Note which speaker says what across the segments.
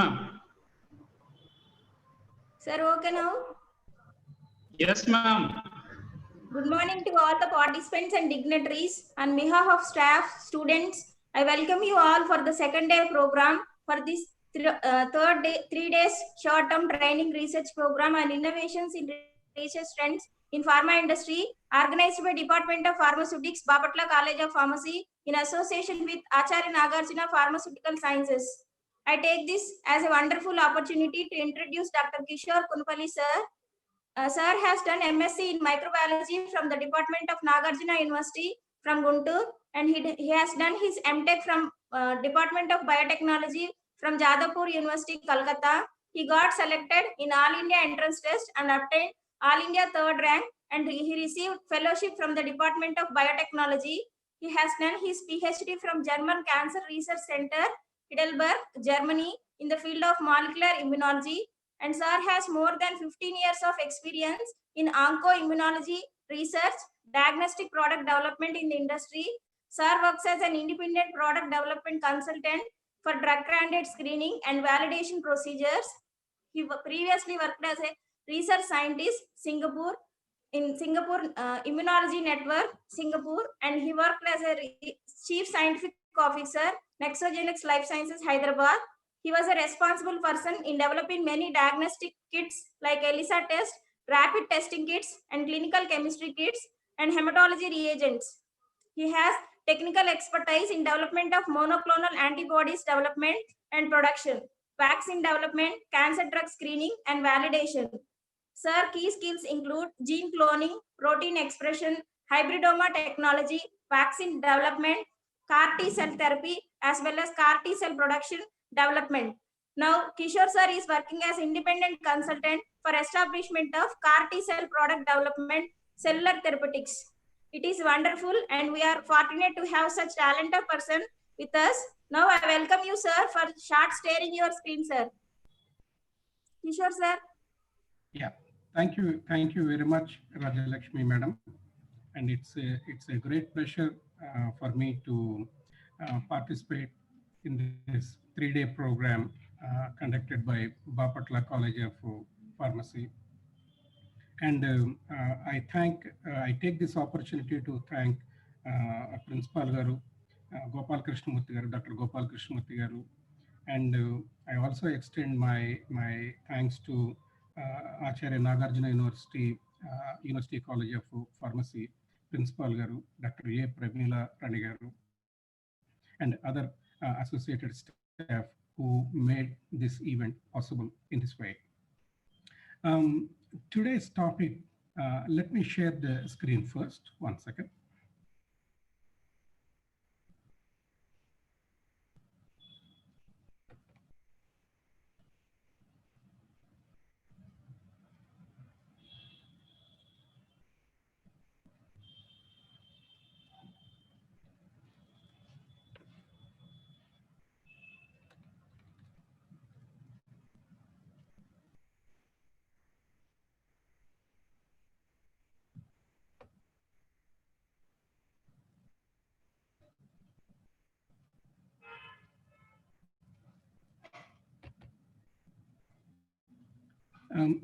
Speaker 1: ma'am.
Speaker 2: Sir, okay now?
Speaker 1: Yes, ma'am.
Speaker 2: Good morning to all the participants and dignitaries. On behalf of staff, students, I welcome you all for the second day program for this third day, 3 days short-term training research program on innovations in research trends in pharma industry, organized by Department of Pharmaceutics, Bapatla College of Pharmacy, in association with Acharya Nagarjuna Pharmaceutical Sciences. I take this as a wonderful opportunity to introduce Dr. Kishore Kunpalli sir. Sir has done MSc in microbiology from the Department of Nagarjuna University from Guntur, and he has done his MTech from Department of Biotechnology from Jadavpur University, Kolkata. He got selected in All India Entrance Test and obtained All India third rank, and he received fellowship from the Department of Biotechnology. He has done his PhD from German Cancer Research Center, Heidelberg, Germany, in the field of molecular immunology, and sir has more than 15 years of experience in onco-immunology research, diagnostic product development in the industry. Sir works as an independent product development consultant for drug candidate screening and validation procedures. He previously worked as a research scientist in Singapore Immunology Network, Singapore, and he worked as a chief scientific officer, Nexogenics Life Sciences, Hyderabad. He was a responsible person in developing many diagnostic kits like ELISA test, rapid testing kits, and clinical chemistry kits, and hematology reagents. He has technical expertise in development of monoclonal antibodies development and production, vaccine development, cancer drug screening, and validation. Sir, key skills include gene cloning, protein expression, hybridoma technology, vaccine development, CAR T cell therapy, as well as CAR T cell production development. Now, Kishore sir is working as independent consultant for establishment of CAR T cell product development, cellular therapeutics. It is wonderful, and we are fortunate to have such talented person with us. Now, I welcome you, sir, for short sharing your screen, sir. Kishore sir.
Speaker 3: Yeah, thank you very much, Rajalakshmi madam, and it's a great pleasure for me to participate in this 3-day program conducted by Bapatla College of Pharmacy. And I take this opportunity to thank Principal Garu, Gopal Krishnamurthy Garu, Dr. Gopal Krishnamurthy Garu, and I also extend my thanks to Acharya Nagarjuna University, University College of Pharmacy, Principal Garu, Dr. A. Premila Rani Garu, and other associated staff who made this event possible in this way. Today's topic, let me share the screen first, 1 second.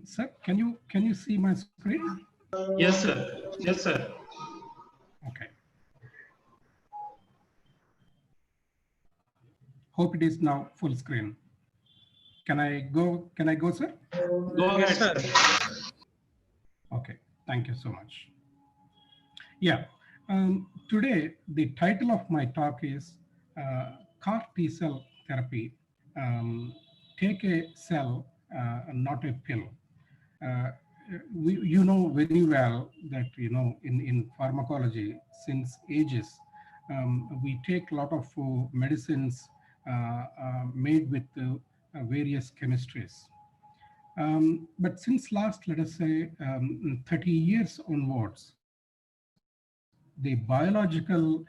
Speaker 3: Sir, can you see my screen?
Speaker 1: Yes, sir. Yes, sir.
Speaker 3: Okay. Hope it is now full screen. Can I go, sir?
Speaker 1: Go ahead, sir.
Speaker 3: Okay, thank you so much. Yeah, today the title of my talk is CAR T cell therapy. Take a cell, not a pill. You know very well that, you know, in pharmacology, since ages, we take a lot of medicines made with various chemistries. But since last, let us say, 30 years onwards, the biological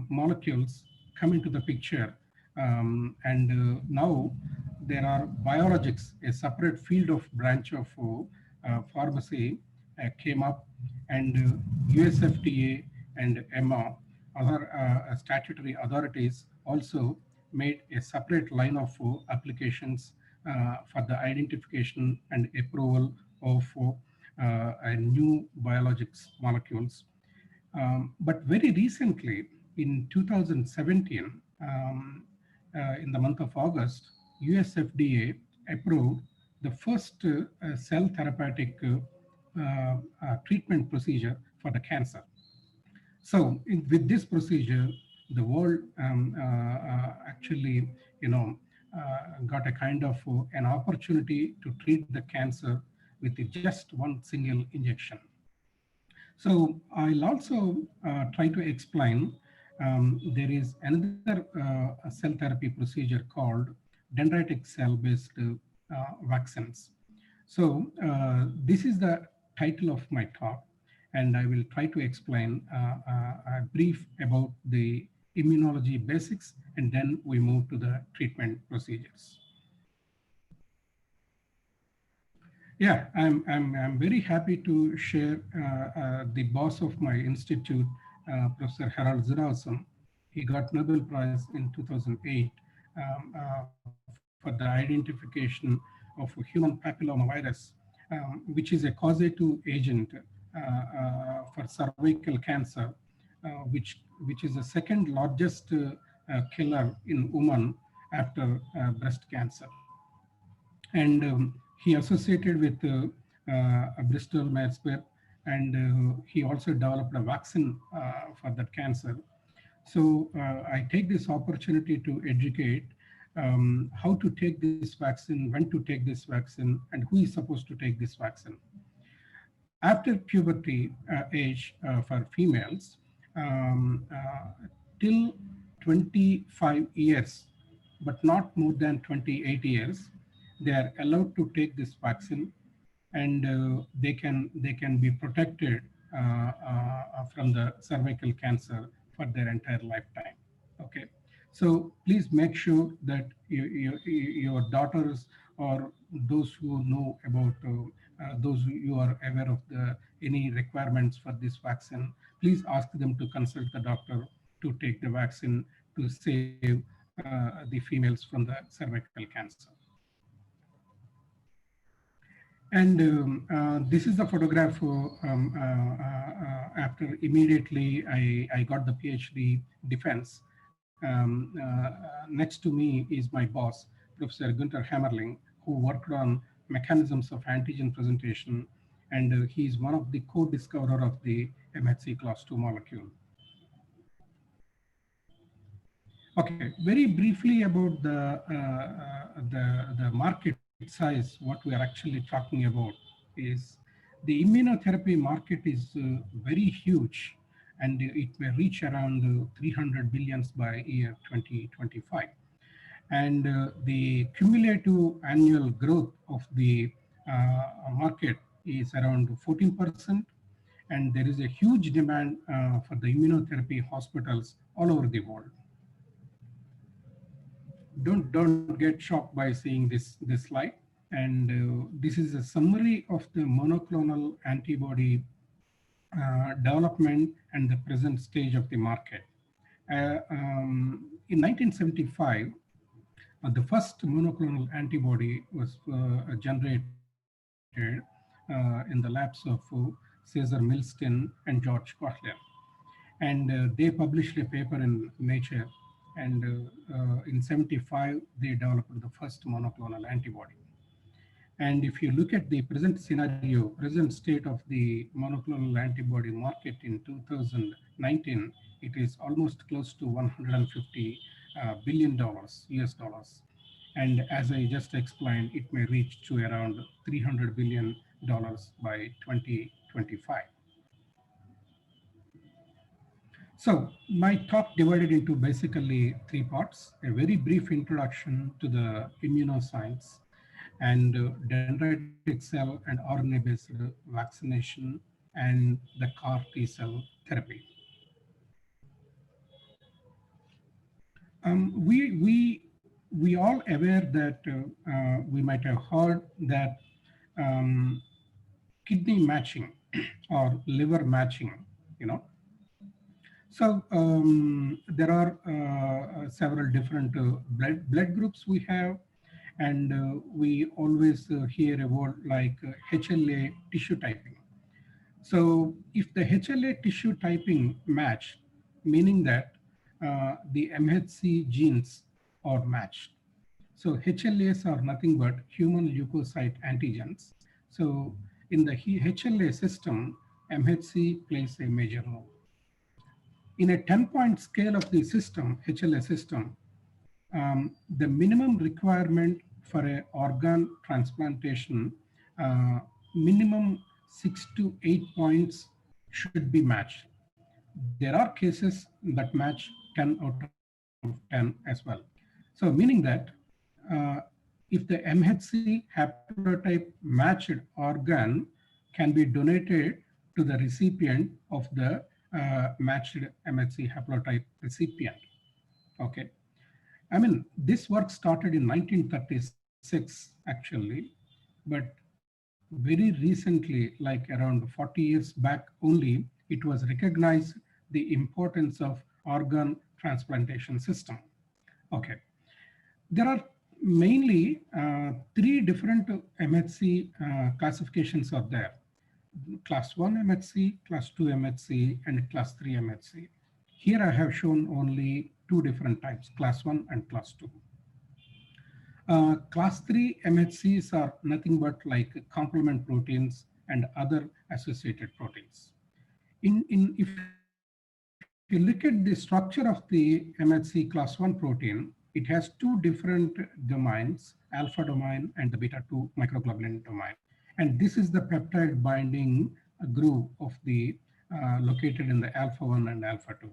Speaker 3: molecules come into the picture. Now there are biologics, a separate field of branch of pharmacy came up, and US FDA and EMA, other statutory authorities also made a separate line of applications for the identification and approval of new biologics molecules. But very recently, in 2017, in the month of August, US FDA approved the first cell therapeutic treatment procedure for the cancer. So with this procedure, the world actually, got a kind of an opportunity to treat the cancer with just one single injection. So I'll also try to explain, there is another cell therapy procedure called dendritic cell-based vaccines. So this is the title of my talk, and I will try to explain a brief about the immunology basics, and then we move to the treatment procedures. Yeah, I'm very happy to share the boss of my institute, Professor Harald Zirausson. He got Nobel Prize in 2008 for the identification of human papillomavirus, which is a causative agent for cervical cancer, which is the second largest killer in women after breast cancer. And he associated with Bristol Myers Squibb, and he also developed a vaccine for that cancer. So I take this opportunity to educate how to take this vaccine, when to take this vaccine, and who is supposed to take this vaccine. After puberty age for females, till 25 years, but not more than 28 years, they are allowed to take this vaccine, and they can be protected from the cervical cancer for their entire lifetime. Okay, so please make sure that your daughters or those who know about those you are aware of any requirements for this vaccine, please ask them to consult the doctor to take the vaccine to save the females from the cervical cancer. And this is the photograph after immediately I got the PhD defense. Next to me is my boss, Professor Günther Hammerling, who worked on mechanisms of antigen presentation, and he is one of the co-discoverer of the MHC class II molecule. Okay, very briefly about the market size. What we are actually talking about is the immunotherapy market is very huge, and it may reach around 300 billions by year 2025. And the cumulative annual growth of the market is around 14%. And there is a huge demand for the immunotherapy hospitals all over the world. Don't get shocked by seeing this slide. And this is a summary of the monoclonal antibody development and the present stage of the market. In 1975, the first monoclonal antibody was generated in the labs of Cesar Milstein and George Kochler. And they published a paper in Nature. And in 75, they developed the first monoclonal antibody. And if you look at the present scenario, present state of the monoclonal antibody market in 2019, it is almost close to $150 billion US dollars. And as I just explained, it may reach to around $300 billion by 2025. So my talk divided into basically three parts: a very brief introduction to the immunoscience, and dendritic cell and RNA-based vaccination, and the CAR T-cell therapy. We all aware that we might have heard that kidney matching or liver matching, There are several different blood groups we have, and we always hear about like HLA tissue typing. So if the HLA tissue typing match, meaning that the MHC genes are matched. So HLAs are nothing but human leukocyte antigens. So in the HLA system, MHC plays a major role. In a 10-point scale of the system, HLA system, the minimum requirement for an organ transplantation, minimum 6 to 8 points should be matched. There are cases that match 10 out of 10 as well. So meaning that if the MHC haplotype matched organ can be donated to the recipient of the matched MHC haplotype recipient. Okay. I mean, this work started in 1936, actually, but very recently, like around 40 years back only, it was recognized the importance of organ transplantation system. Okay. There are mainly 3 different MHC classifications are there. Class 1 MHC, Class 2 MHC, and Class 3 MHC. Here I have shown only 2 different types, Class 1 and Class 2. Class 3 MHCs are nothing but like complement proteins and other associated proteins. If you look at the structure of the MHC Class 1 protein, it has 2 different domains, alpha domain and the beta-2 microglobulin domain. And this is the peptide binding groove of the located in the alpha 1 and alpha 2.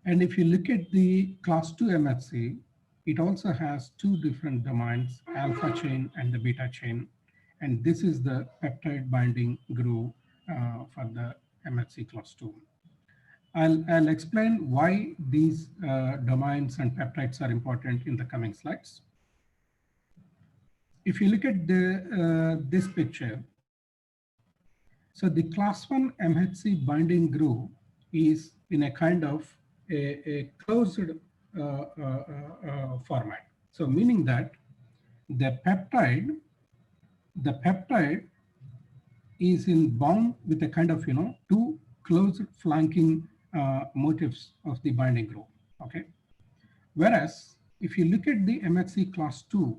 Speaker 3: And if you look at the Class 2 MHC, it also has 2 different domains, alpha chain and the beta chain. And this is the peptide binding groove for the MHC Class 2. I'll explain why these domains and peptides are important in the coming slides. If you look at this picture, so the Class 1 MHC binding groove is in a kind of a closed format. So meaning that the peptide is bound with a kind of 2 closed flanking motifs of the binding groove. Okay. Whereas if you look at the MHC Class 2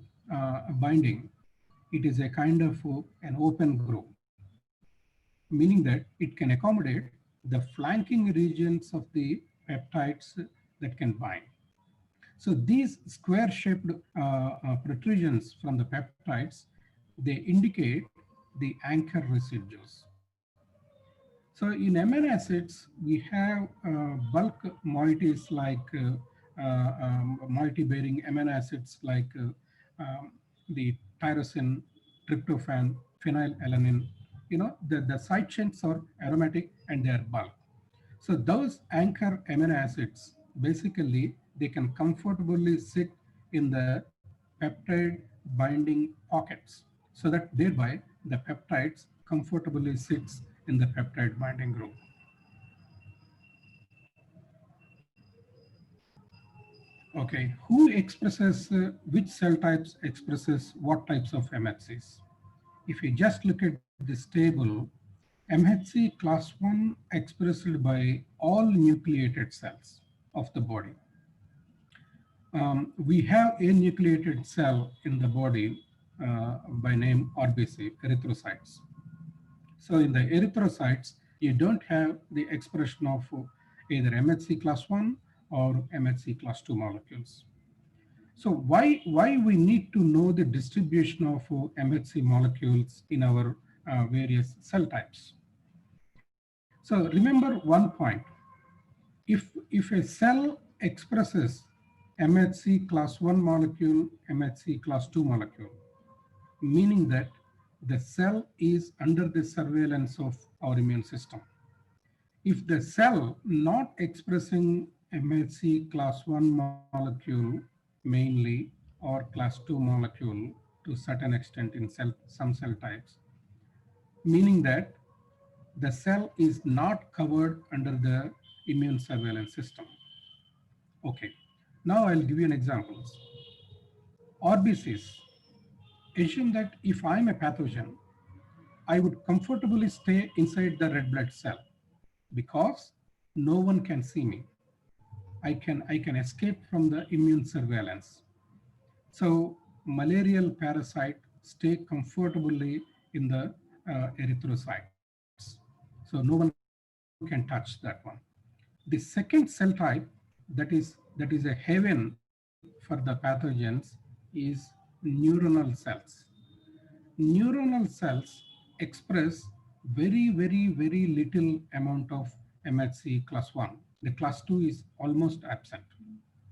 Speaker 3: binding, it is a kind of an open groove, meaning that it can accommodate the flanking regions of the peptides that can bind. So these square-shaped protrusions from the peptides, they indicate the anchor residues. So in amino acids, we have bulk moieties like moiety-bearing amino acids like the tyrosine, tryptophan, phenylalanine. The side chains are aromatic and they are bulk. So those anchor amino acids, basically, they can comfortably sit in the peptide binding pockets, so that thereby the peptides comfortably sits in the peptide binding group. Okay, who expresses, which cell types expresses what types of MHCs? If you just look at this table, MHC Class 1 expressed by all nucleated cells of the body. We have a nucleated cell in the body by name RBC, erythrocytes. So in the erythrocytes, you don't have the expression of either MHC Class 1 or MHC Class 2 molecules. So why we need to know the distribution of MHC molecules in our various cell types? So remember one point. If a cell expresses MHC Class 1 molecule, MHC Class 2 molecule, meaning that the cell is under the surveillance of our immune system. If the cell not expressing MHC Class 1 molecule mainly, or Class 2 molecule to a certain extent in some cell types, meaning that the cell is not covered under the immune surveillance system. Okay, now I'll give you an example. RBCs. Assume that if I'm a pathogen, I would comfortably stay inside the red blood cell because no one can see me. I can escape from the immune surveillance. So malarial parasite stay comfortably in the erythrocytes. So no one can touch that one. The second cell type that is a haven for the pathogens is neuronal cells. Neuronal cells express very little amount of MHC class 1. The class 2 is almost absent.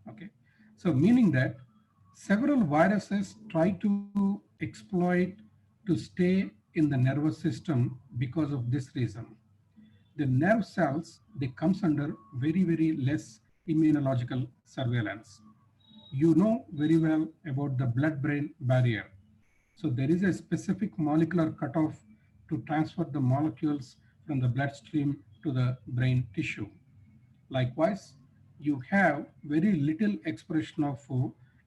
Speaker 3: Okay, so meaning that several viruses try to exploit to stay in the nervous system because of this reason. The nerve cells, they comes under very less immunological surveillance. You know very well about the blood-brain barrier. So there is a specific molecular cutoff to transfer the molecules from the bloodstream to the brain tissue. Likewise, you have very little expression of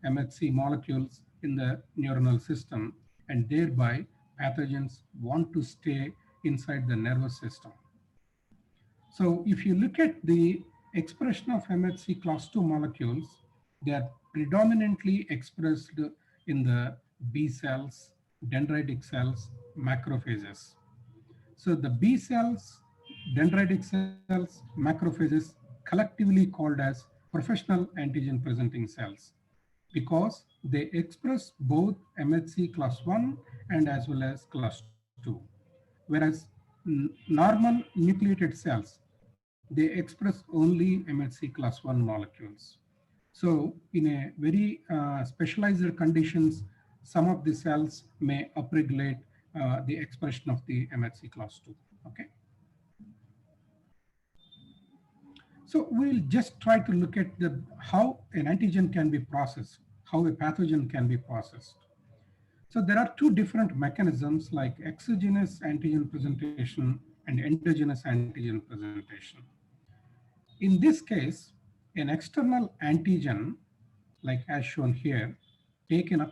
Speaker 3: MHC molecules in the neuronal system, and thereby pathogens want to stay inside the nervous system. So if you look at the expression of MHC class 2 molecules, they are predominantly expressed in the B cells, dendritic cells, macrophages. So the B cells, dendritic cells, macrophages, collectively called as professional antigen presenting cells because they express both MHC class 1 and as well as class 2. Whereas normal nucleated cells, they express only MHC class 1 molecules. So in a very specialized conditions, some of the cells may upregulate the expression of the MHC class 2. Okay. So we'll just try to look at how an antigen can be processed, how a pathogen can be processed. So there are two different mechanisms like exogenous antigen presentation and endogenous antigen presentation. In this case, an external antigen, like as shown here, taken up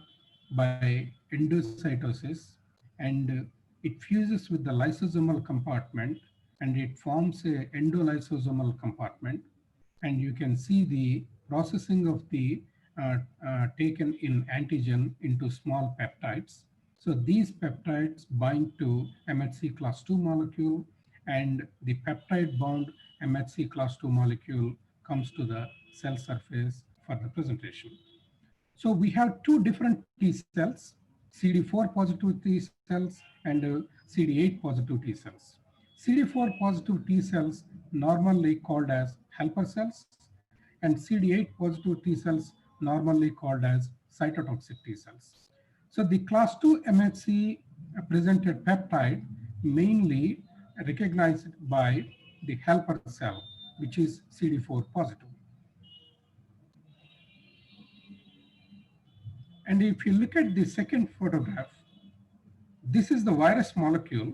Speaker 3: by endocytosis, and it fuses with the lysosomal compartment, and it forms a endolysosomal compartment. And you can see the processing of the taken in antigen into small peptides. So these peptides bind to MHC class 2 molecule, and the peptide bound MHC class 2 molecule comes to the cell surface for the presentation. So we have two different T cells, CD4 positive T cells and CD8 positive T cells. CD4 positive T cells normally called as helper cells, and CD8 positive T cells normally called as cytotoxic T cells. So the class 2 MHC presented peptide mainly recognized by the helper cell, which is CD4 positive. And if you look at the second photograph, this is the virus molecule.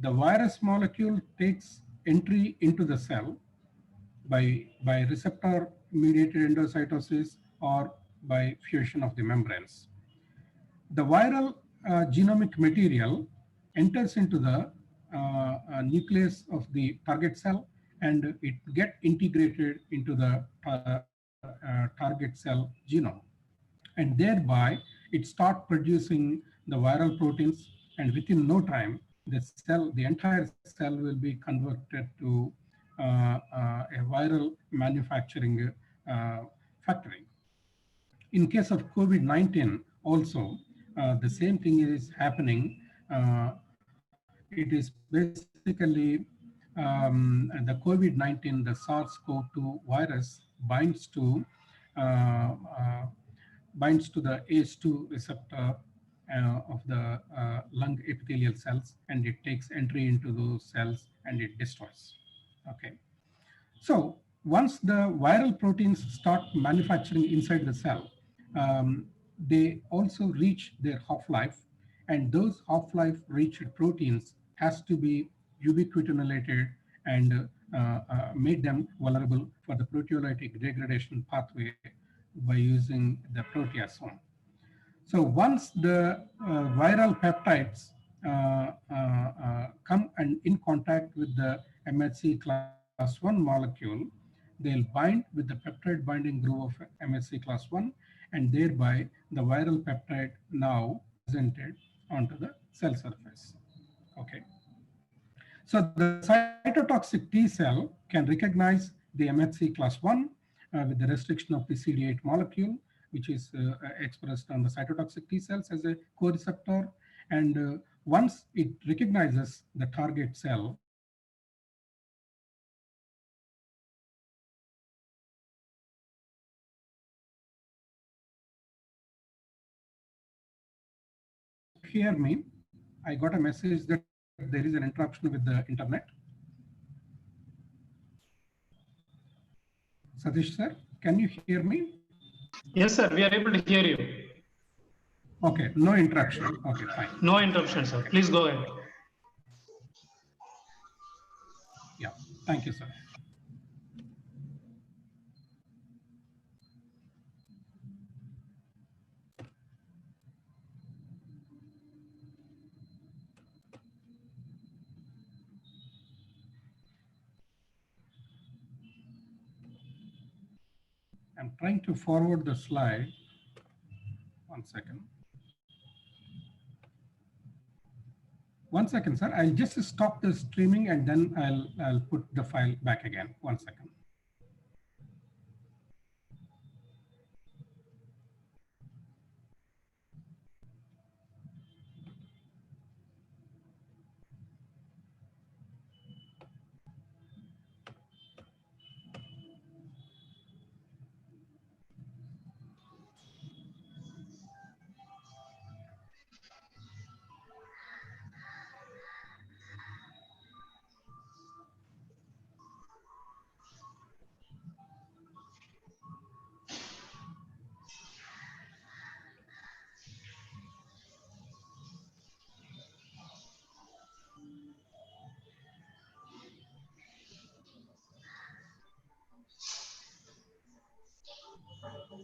Speaker 3: The virus molecule takes entry into the cell by receptor mediated endocytosis or by fusion of the membranes. The viral genomic material enters into the nucleus of the target cell, and it get integrated into the target cell genome. And thereby it start producing the viral proteins, and within no time, the entire cell will be converted to a viral manufacturing factory. In case of COVID-19 also, the same thing is happening. It is basically the COVID-19, the SARS-CoV-2 virus binds to the ACE2 receptor of the lung epithelial cells, and it takes entry into those cells and it destroys. Okay. So once the viral proteins start manufacturing inside the cell, they also reach their half-life, and those half-life reached proteins has to be ubiquitinated and made them vulnerable for the proteolytic degradation pathway by using the proteasome. So once the viral peptides come and in contact with the MHC class 1 molecule, they'll bind with the peptide binding groove of MHC class 1, and thereby the viral peptide now presented onto the cell surface. Okay. So the cytotoxic T cell can recognize the MHC class 1 with the restriction of the CD8 molecule, which is expressed on the cytotoxic T cells as a co-receptor. And once it recognizes the target cell, hear me? I got a message that there is an interruption with the internet. Satish sir, can you hear me?
Speaker 1: Yes, sir. We are able to hear you.
Speaker 3: Okay, no interruption. Okay, fine.
Speaker 1: No interruption, sir. Please go ahead.
Speaker 3: Yeah, thank you, sir. I'm trying to forward the slide. 1 second. 1 second, sir. I'll just stop the streaming and then I'll put the file back again. 1 second.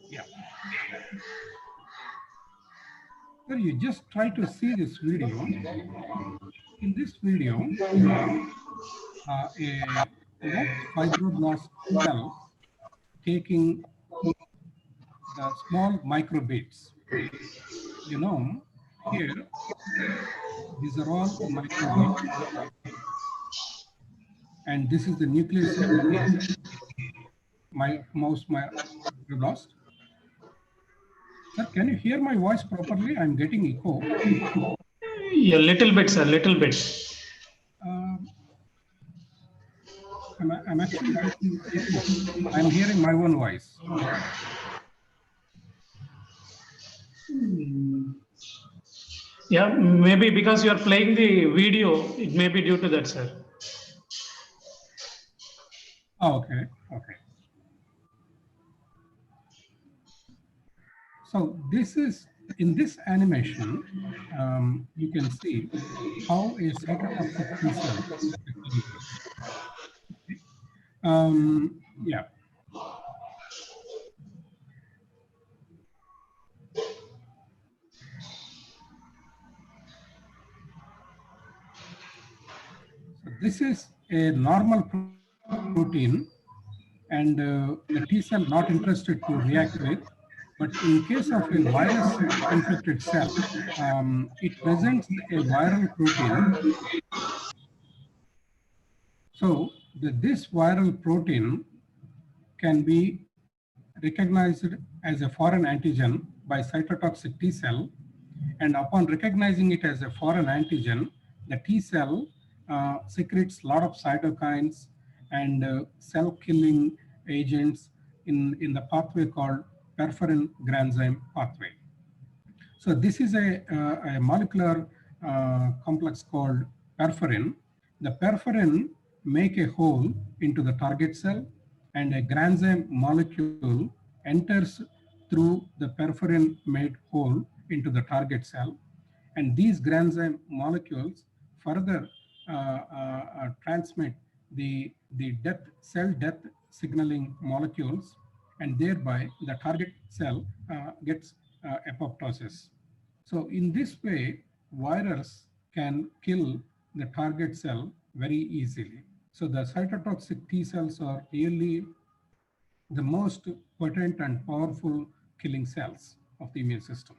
Speaker 3: Yeah. So you just try to see this video. In this video, a fibroblast cell taking the small microbeads. You know, here, these are all microbeads. And this is the nucleus of my mouse fibroblast. Sir, can you hear my voice properly? I'm getting echo.
Speaker 1: Yeah, little bit, sir, little bit.
Speaker 3: I'm actually getting echo. I'm hearing my own voice.
Speaker 1: Yeah, maybe because you are playing the video, it may be due to that, sir.
Speaker 3: Oh, okay, okay. So this is, in this animation, you can see how a cytotoxic T cell actually works. Okay. Yeah. So this is a normal protein, and the T cell not interested to react with. But in case of a virus infected cell, it presents a viral protein. So this viral protein can be recognized as a foreign antigen by cytotoxic T cell. And upon recognizing it as a foreign antigen, the T cell secretes a lot of cytokines and cell-killing agents in the pathway called perforin granzyme pathway. So this is a molecular complex called perforin. The perforin make a hole into the target cell, and a granzyme molecule enters through the perforin made hole into the target cell. And these granzyme molecules further transmit cell death signaling molecules, and thereby the target cell gets apoptosis. So in this way, virus can kill the target cell very easily. So the cytotoxic T cells are really the most potent and powerful killing cells of the immune system.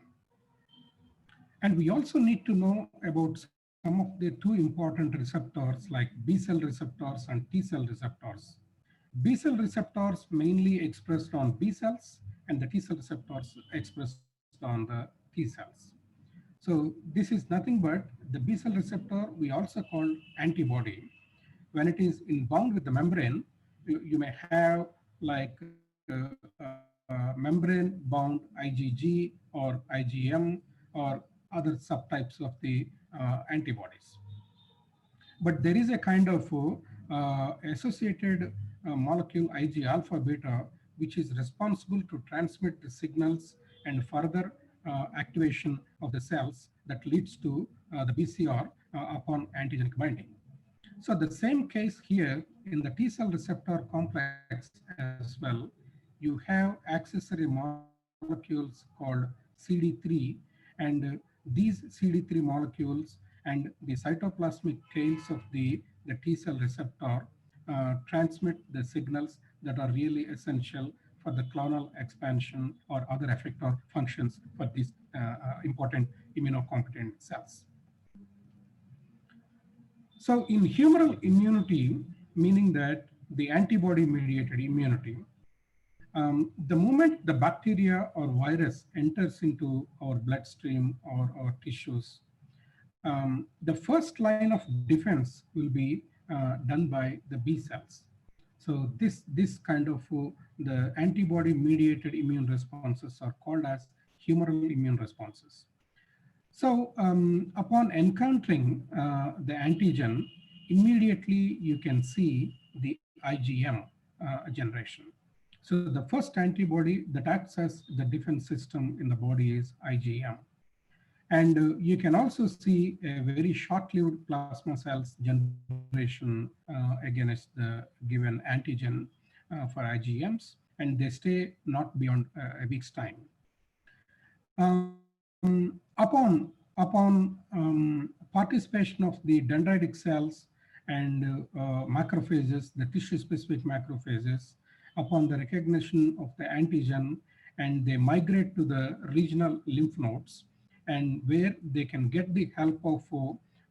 Speaker 3: And we also need to know about some of the two important receptors like B cell receptors and T cell receptors. B cell receptors mainly expressed on B cells and the T cell receptors expressed on the T cells. So this is nothing but the B cell receptor we also call antibody. When it is in bound with the membrane, you may have like membrane bound IgG or IgM or other subtypes of the antibodies. But there is a kind of associated molecule Ig alpha beta, which is responsible to transmit the signals and further activation of the cells that leads to the BCR upon antigenic binding. So the same case here in the T cell receptor complex as well, you have accessory molecules called CD3, and these CD3 molecules and the cytoplasmic tails of the T cell receptor transmit the signals that are really essential for the clonal expansion or other effector functions for these important immunocompetent cells. So in humoral immunity, meaning that the antibody mediated immunity, the moment the bacteria or virus enters into our bloodstream or our tissues, the first line of defense will be done by the B cells. So this kind of the antibody mediated immune responses are called as humoral immune responses. So upon encountering the antigen, immediately you can see the IgM generation. So the first antibody that acts as the defense system in the body is IgM. And you can also see a very short-lived plasma cells generation against the given antigen for IgMs, and they stay not beyond a week's time. Upon participation of the dendritic cells and macrophages, the tissue-specific macrophages, upon the recognition of the antigen, and they migrate to the regional lymph nodes, and where they can get the help of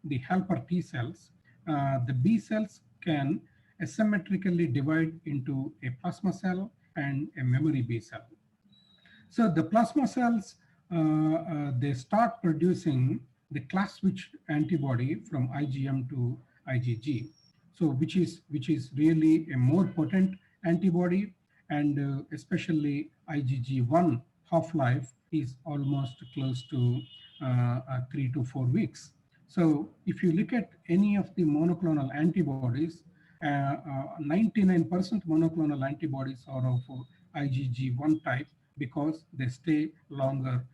Speaker 3: the helper T cells, the B cells can asymmetrically divide into a plasma cell and a memory B cell. So the plasma cells, they start producing the class switch antibody from IgM to IgG. So which is really a more potent antibody, and especially IgG1 half-life is almost close to 3 to 4 weeks. So if you look at any of the monoclonal antibodies, 99% monoclonal antibodies are of IgG1 type because they stay longer,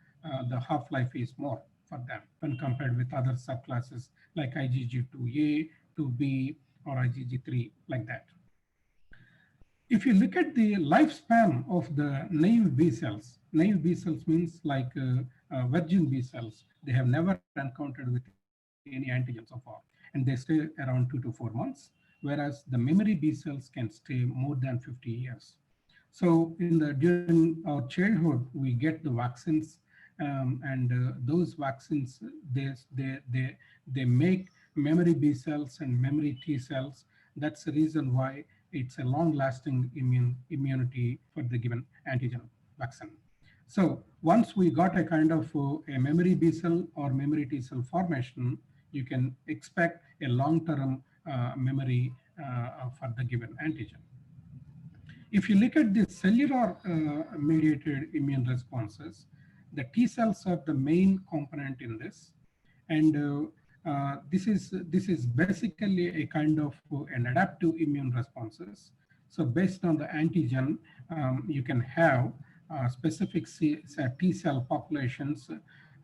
Speaker 3: the half-life is more for them when compared with other subclasses like IgG2A, 2B, or IgG3, like that. If you look at the lifespan of the naive B cells means like virgin B cells. They have never encountered with any antigen so far, and they stay around 2 to 4 months, whereas the memory B cells can stay more than 50 years. So during our childhood, we get the vaccines, and those vaccines, they make memory B cells and memory T cells. That's the reason why it's a long-lasting immunity for the given antigen vaccine. So once we got a kind of a memory B cell or memory T cell formation, you can expect a long-term memory for the given antigen. If you look at the cellular mediated immune responses, the T cells are the main component in this, and this is basically a kind of an adaptive immune responses. So based on the antigen, you can have specific T cell populations,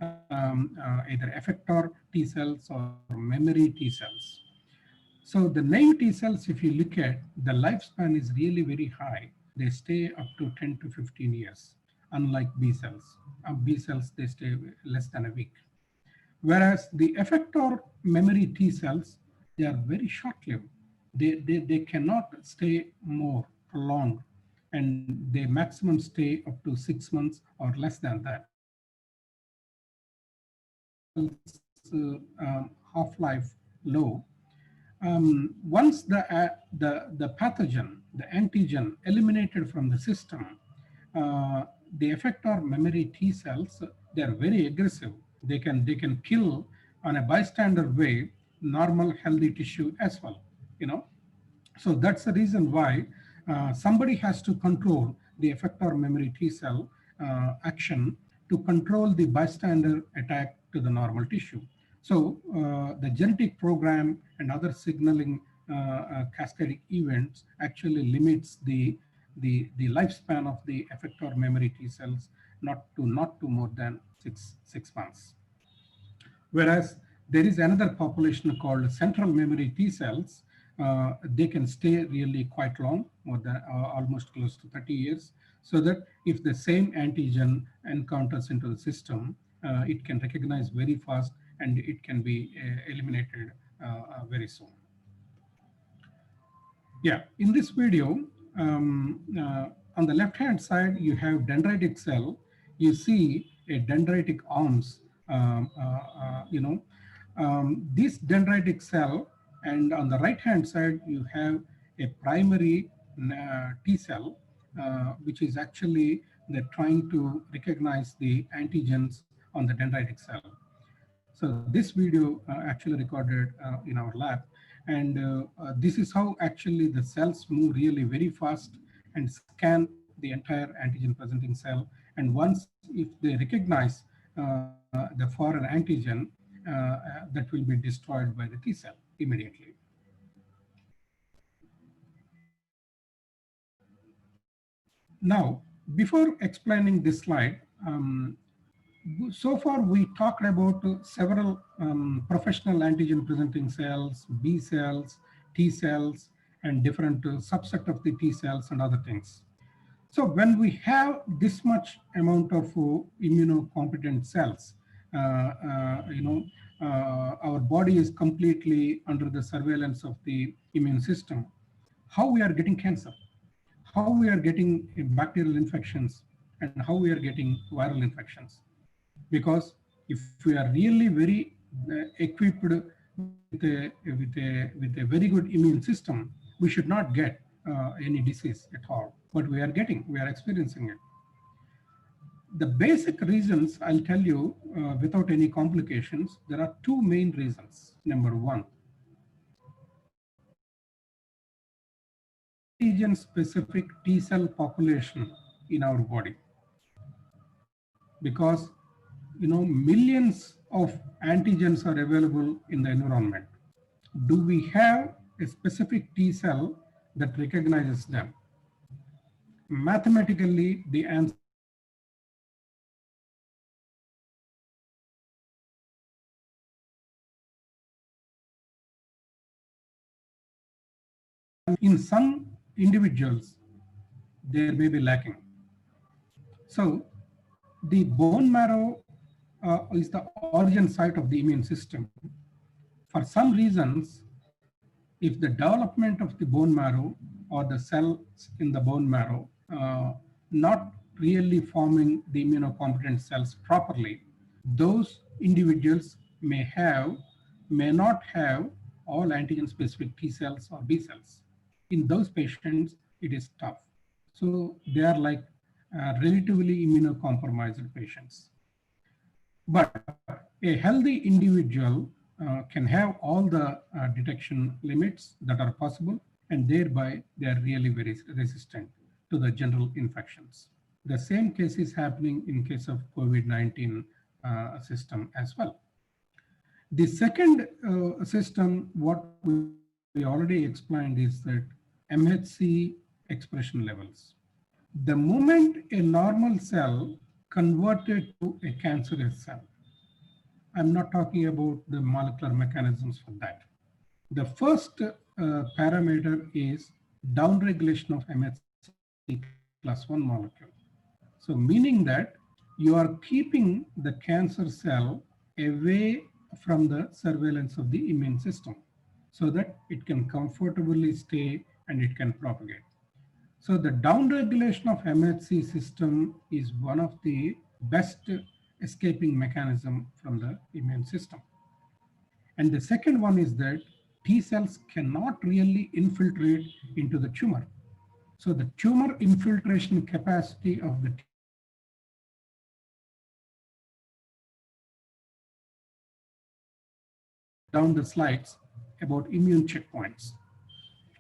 Speaker 3: either effector T cells or memory T cells. So the naive T cells, if you look at, the lifespan is really very high. They stay up to 10 to 15 years, unlike B cells. B cells, they stay less than a week. Whereas the effector memory T cells, they are very short-lived. They cannot stay more prolonged, and they maximum stay up to 6 months or less than that. Half-life low. Once the pathogen, the antigen eliminated from the system, the effector memory T cells, they are very aggressive. They can kill on a bystander way normal healthy tissue as well. So that's the reason why somebody has to control the effector memory T cell action to control the bystander attack to the normal tissue. So the genetic program and other signaling cascadic events actually limits the lifespan of the effector memory T cells not to more than six months. Whereas there is another population called central memory T cells. They can stay really quite long, more than almost close to 30 years, so that if the same antigen encounters into the system, it can recognize very fast and it can be eliminated very soon. Yeah, in this video, on the left-hand side, you have dendritic cell. You see a dendritic arms, this dendritic cell, and on the right-hand side, you have a primary T cell, which is actually they're trying to recognize the antigens on the dendritic cell. So this video actually recorded in our lab. And this is how actually the cells move really very fast and scan the entire antigen presenting cell. And once if they recognize the foreign antigen, that will be destroyed by the T cell immediately. Now, before explaining this slide, so far we talked about several professional antigen presenting cells, B cells, T cells, and different subset of the T cells and other things. So when we have this much amount of immunocompetent cells, our body is completely under the surveillance of the immune system. How we are getting cancer, how we are getting bacterial infections, and how we are getting viral infections. Because if we are really very equipped with a very good immune system, we should not get any disease at all. But we are experiencing it. The basic reasons I'll tell you without any complications, there are two main reasons. Number one, antigen specific T cell population in our body. Because millions of antigens are available in the environment. Do we have a specific T cell that recognizes them? Mathematically, the answer in some individuals, there may be lacking. So the bone marrow is the origin site of the immune system. For some reasons, if the development of the bone marrow or the cells in the bone marrow not really forming the immunocompetent cells properly, those individuals may not have all antigen specific T cells or B cells. In those patients, it is tough. So they are like relatively immunocompromised patients. But a healthy individual can have all the detection limits that are possible, and thereby they are really very resistant to the general infections. The same case is happening in case of COVID-19 system as well. The second system, what we already explained, is that MHC expression levels. The moment a normal cell converted to a cancerous cell, I'm not talking about the molecular mechanisms for that. The first parameter is downregulation of MHC class 1 molecule. So meaning that you are keeping the cancer cell away from the surveillance of the immune system so that it can comfortably stay and it can propagate. So the downregulation of MHC system is one of the best escaping mechanism from the immune system. And the second one is that T cells cannot really infiltrate into the tumor. So the tumor infiltration capacity of the T cells is very, very limited. Down the slides about immune checkpoints.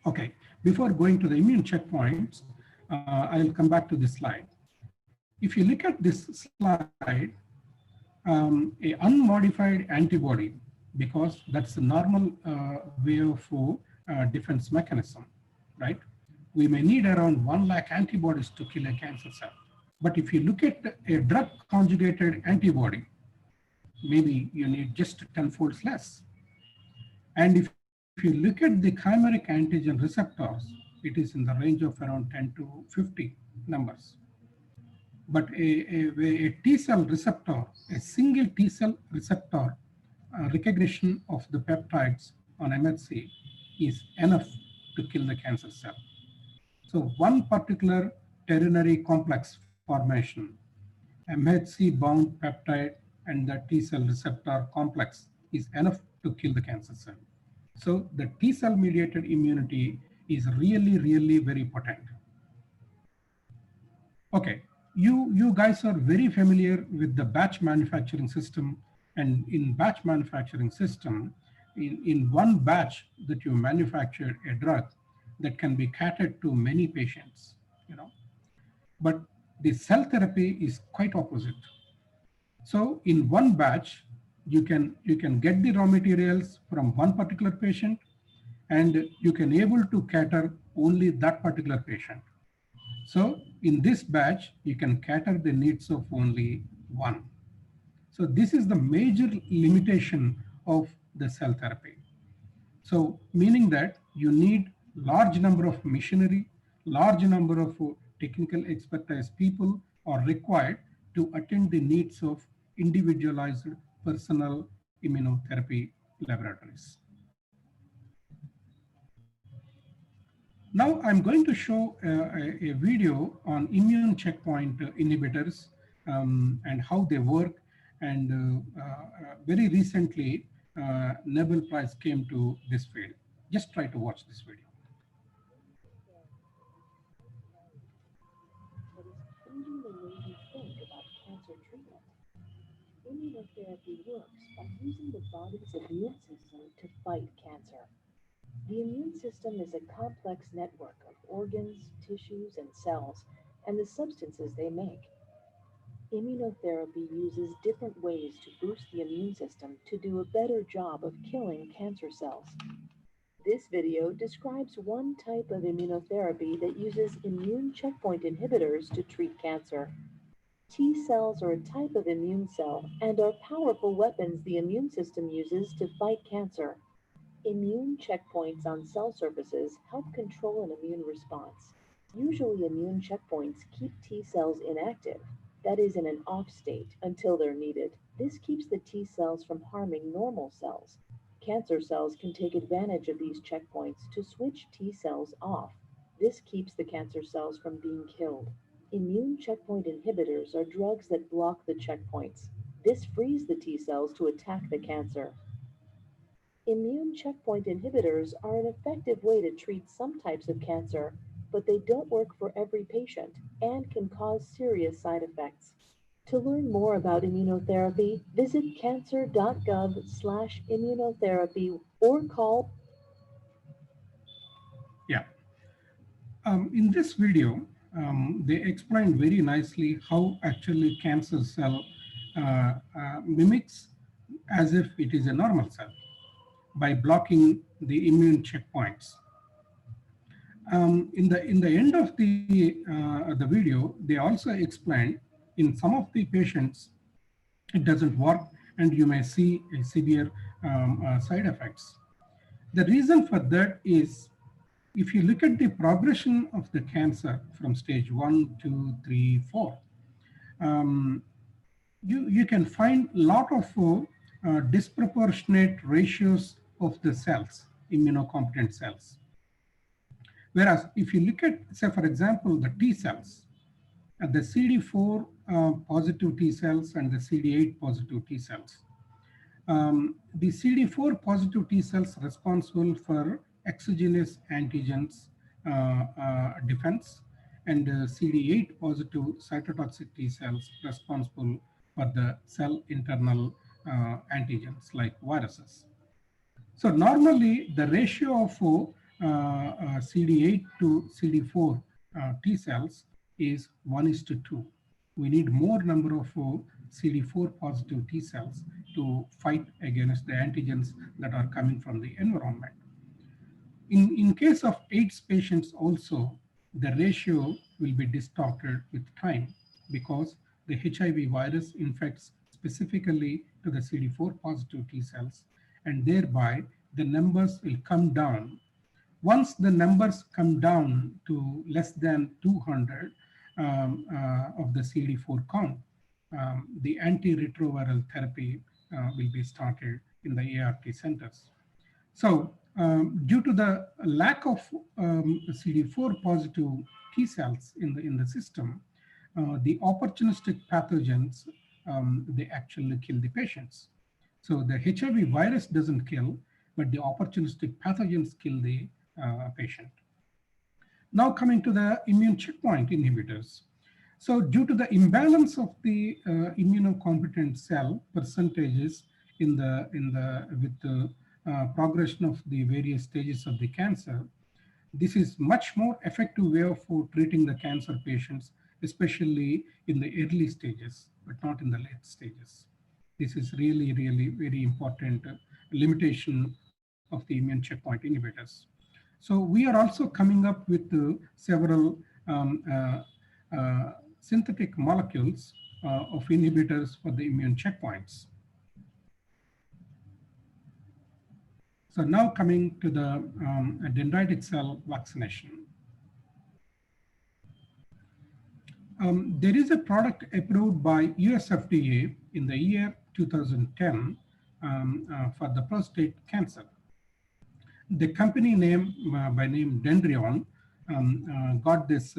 Speaker 3: Okay, before going to the immune checkpoints, I'll come back to this slide. If you look at this slide, a unmodified antibody, because that's the normal way of defense mechanism, right? We may need around 1 lakh antibodies to kill a cancer cell. But if you look at a drug conjugated antibody, maybe you need just 10 folds less. And if you look at the chimeric antigen receptors, it is in the range of around 10 to 50 numbers. But a T cell receptor, a single T cell receptor recognition of the peptides on MHC is enough to kill the cancer cell. So one particular ternary complex formation, MHC bound peptide and the T cell receptor complex is enough to kill the cancer cell. So the T cell mediated immunity is really, really very potent. Okay, you guys are very familiar with the batch manufacturing system, and in batch manufacturing system, in one batch that you manufacture a drug that can be catered to many patients, you know. But the cell therapy is quite opposite. So in one batch, you can get the raw materials from one particular patient, and you can able to cater only that particular patient. So in this batch, you can cater the needs of only one. So this is the major limitation of the cell therapy. So meaning that you need large number of machinery, large number of technical expertise people are required to attend the needs of individualized personal immunotherapy laboratories. Now I'm going to show a video on immune checkpoint inhibitors and how they work. And very recently, Nobel Prize came to this field. Just try to watch this video.
Speaker 4: That is changing the way we think about cancer treatment. Immunotherapy works by using the body's immune system to fight cancer. The immune system is a complex network of organs, tissues, and cells, and the substances they make. Immunotherapy uses different ways to boost the immune system to do a better job of killing cancer cells. This video describes one type of immunotherapy that uses immune checkpoint inhibitors to treat cancer. T cells are a type of immune cell and are powerful weapons the immune system uses to fight cancer. Immune checkpoints on cell surfaces help control an immune response. Usually, immune checkpoints keep T cells inactive, that is, in an off state, until they're needed. This keeps the T cells from harming normal cells. Cancer cells can take advantage of these checkpoints to switch T cells off. This keeps the cancer cells from being killed. Immune checkpoint inhibitors are drugs that block the checkpoints. This frees the T cells to attack the cancer. Immune checkpoint inhibitors are an effective way to treat some types of cancer, but they don't work for every patient and can cause serious side effects. To learn more about immunotherapy, visit cancer.gov/immunotherapy or call.
Speaker 3: Yeah. In this video, they explain very nicely how actually cancer cell mimics as if it is a normal cell by blocking the immune checkpoints. In the end of the video, they also explain in some of the patients it doesn't work, and you may see a severe side effects. The reason for that is, if you look at the progression of the cancer from stage 1, 2, 3, 4, you can find a lot of disproportionate ratios of the cells, immunocompetent cells. Whereas if you look at, say, for example, the T cells, the CD4 positive T cells and the CD8 positive T cells. The CD4 positive T cells responsible for exogenous antigens defense, and CD8 positive cytotoxic T cells responsible for the cell internal antigens like viruses. So normally the ratio of CD8 to CD4 T cells is 1:2. We need more number of CD4 positive T cells to fight against the antigens that are coming from the environment. In case of AIDS patients also, the ratio will be distorted with time because the HIV virus infects specifically to the CD4 positive T cells, and thereby the numbers will come down. Once the numbers come down to less than 200 of the CD4 count, the antiretroviral therapy will be started in the ART centers. So due to the lack of CD4 positive T cells in the system, the opportunistic pathogens, they actually kill the patients. So the HIV virus doesn't kill, but the opportunistic pathogens kill the patient. Now coming to the immune checkpoint inhibitors. So due to the imbalance of the immunocompetent cell percentages with the progression of the various stages of the cancer, this is much more effective way of treating the cancer patients, especially in the early stages, but not in the late stages. This is really, really very important limitation of the immune checkpoint inhibitors. So we are also coming up with several synthetic molecules of inhibitors for the immune checkpoints. So now coming to the dendritic cell vaccination. There is a product approved by US FDA in the year 2010 for the prostate cancer. The company name by name Dendrion got this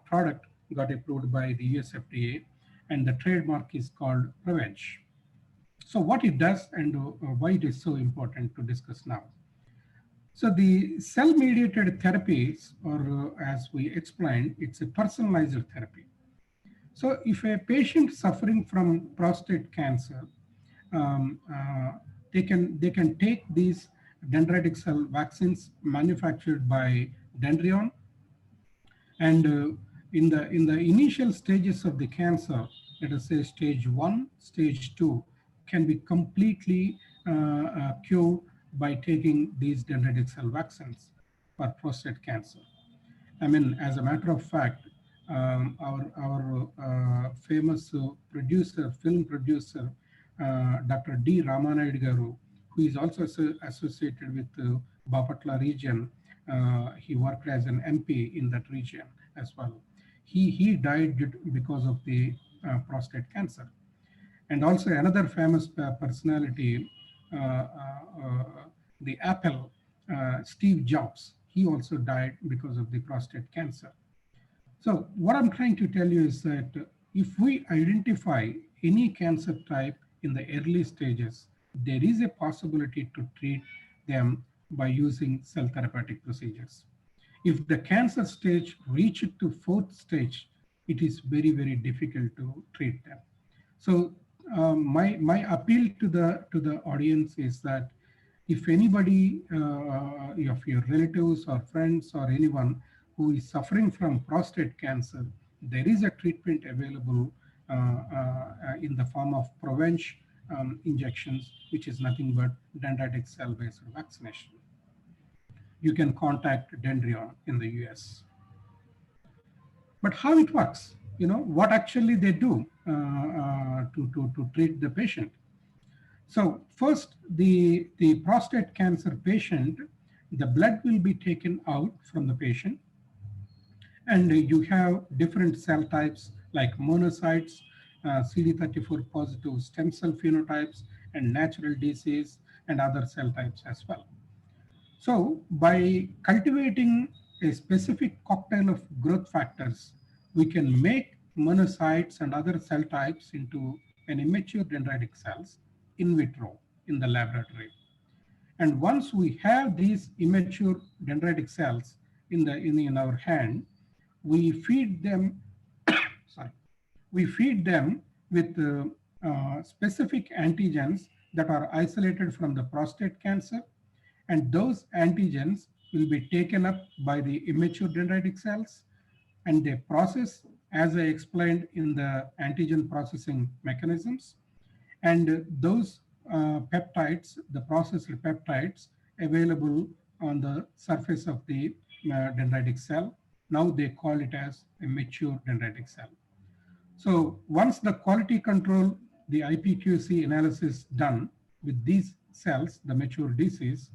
Speaker 3: product got approved by the US FDA, and the trademark is called Prevenge. So what it does and why it is so important to discuss now. So the cell-mediated therapies, or as we explained, it's a personalized therapy. So if a patient suffering from prostate cancer, they can take these dendritic cell vaccines manufactured by Dendrion, and in the initial stages of the cancer, let us say stage 1, stage 2, can be completely cured by taking these dendritic cell vaccines for prostate cancer. I mean, as a matter of fact, our famous film producer, Dr. D. Ramanayud Garu, who is also associated with Bapatla region. He worked as an MP in that region as well. He died because of the prostate cancer. And also another famous personality, the Apple, Steve Jobs, he also died because of the prostate cancer. So what I'm trying to tell you is that if we identify any cancer type in the early stages, there is a possibility to treat them by using cell therapeutic procedures. If the cancer stage reaches to 4th stage, it is very, very difficult to treat them. So my appeal to the audience is that if anybody of your relatives or friends or anyone who is suffering from prostate cancer, there is a treatment available in the form of Prevenge injections, which is nothing but dendritic cell-based vaccination. You can contact Dendrion in the US. But how it works, what actually they do to treat the patient. So first, the prostate cancer patient, the blood will be taken out from the patient, and you have different cell types like monocytes, CD34 positive stem cell phenotypes, and natural disease, and other cell types as well. So by cultivating a specific cocktail of growth factors, we can make monocytes and other cell types into an immature dendritic cells in vitro in the laboratory. And once we have these immature dendritic cells in our hand, we feed them, sorry, we feed them with specific antigens that are isolated from the prostate cancer, and those antigens will be taken up by the immature dendritic cells, and they process, as I explained in the antigen processing mechanisms, and those peptides, the processed peptides available on the surface of the dendritic cell, now they call it as a mature dendritic cell. So once the quality control, the IPQC analysis done with these cells, the mature DCs,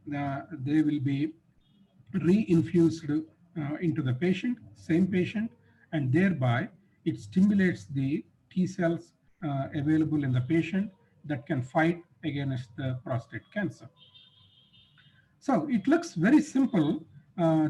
Speaker 3: they will be re-infused into the patient, same patient, and thereby it stimulates the T cells available in the patient that can fight against the prostate cancer. So it looks very simple,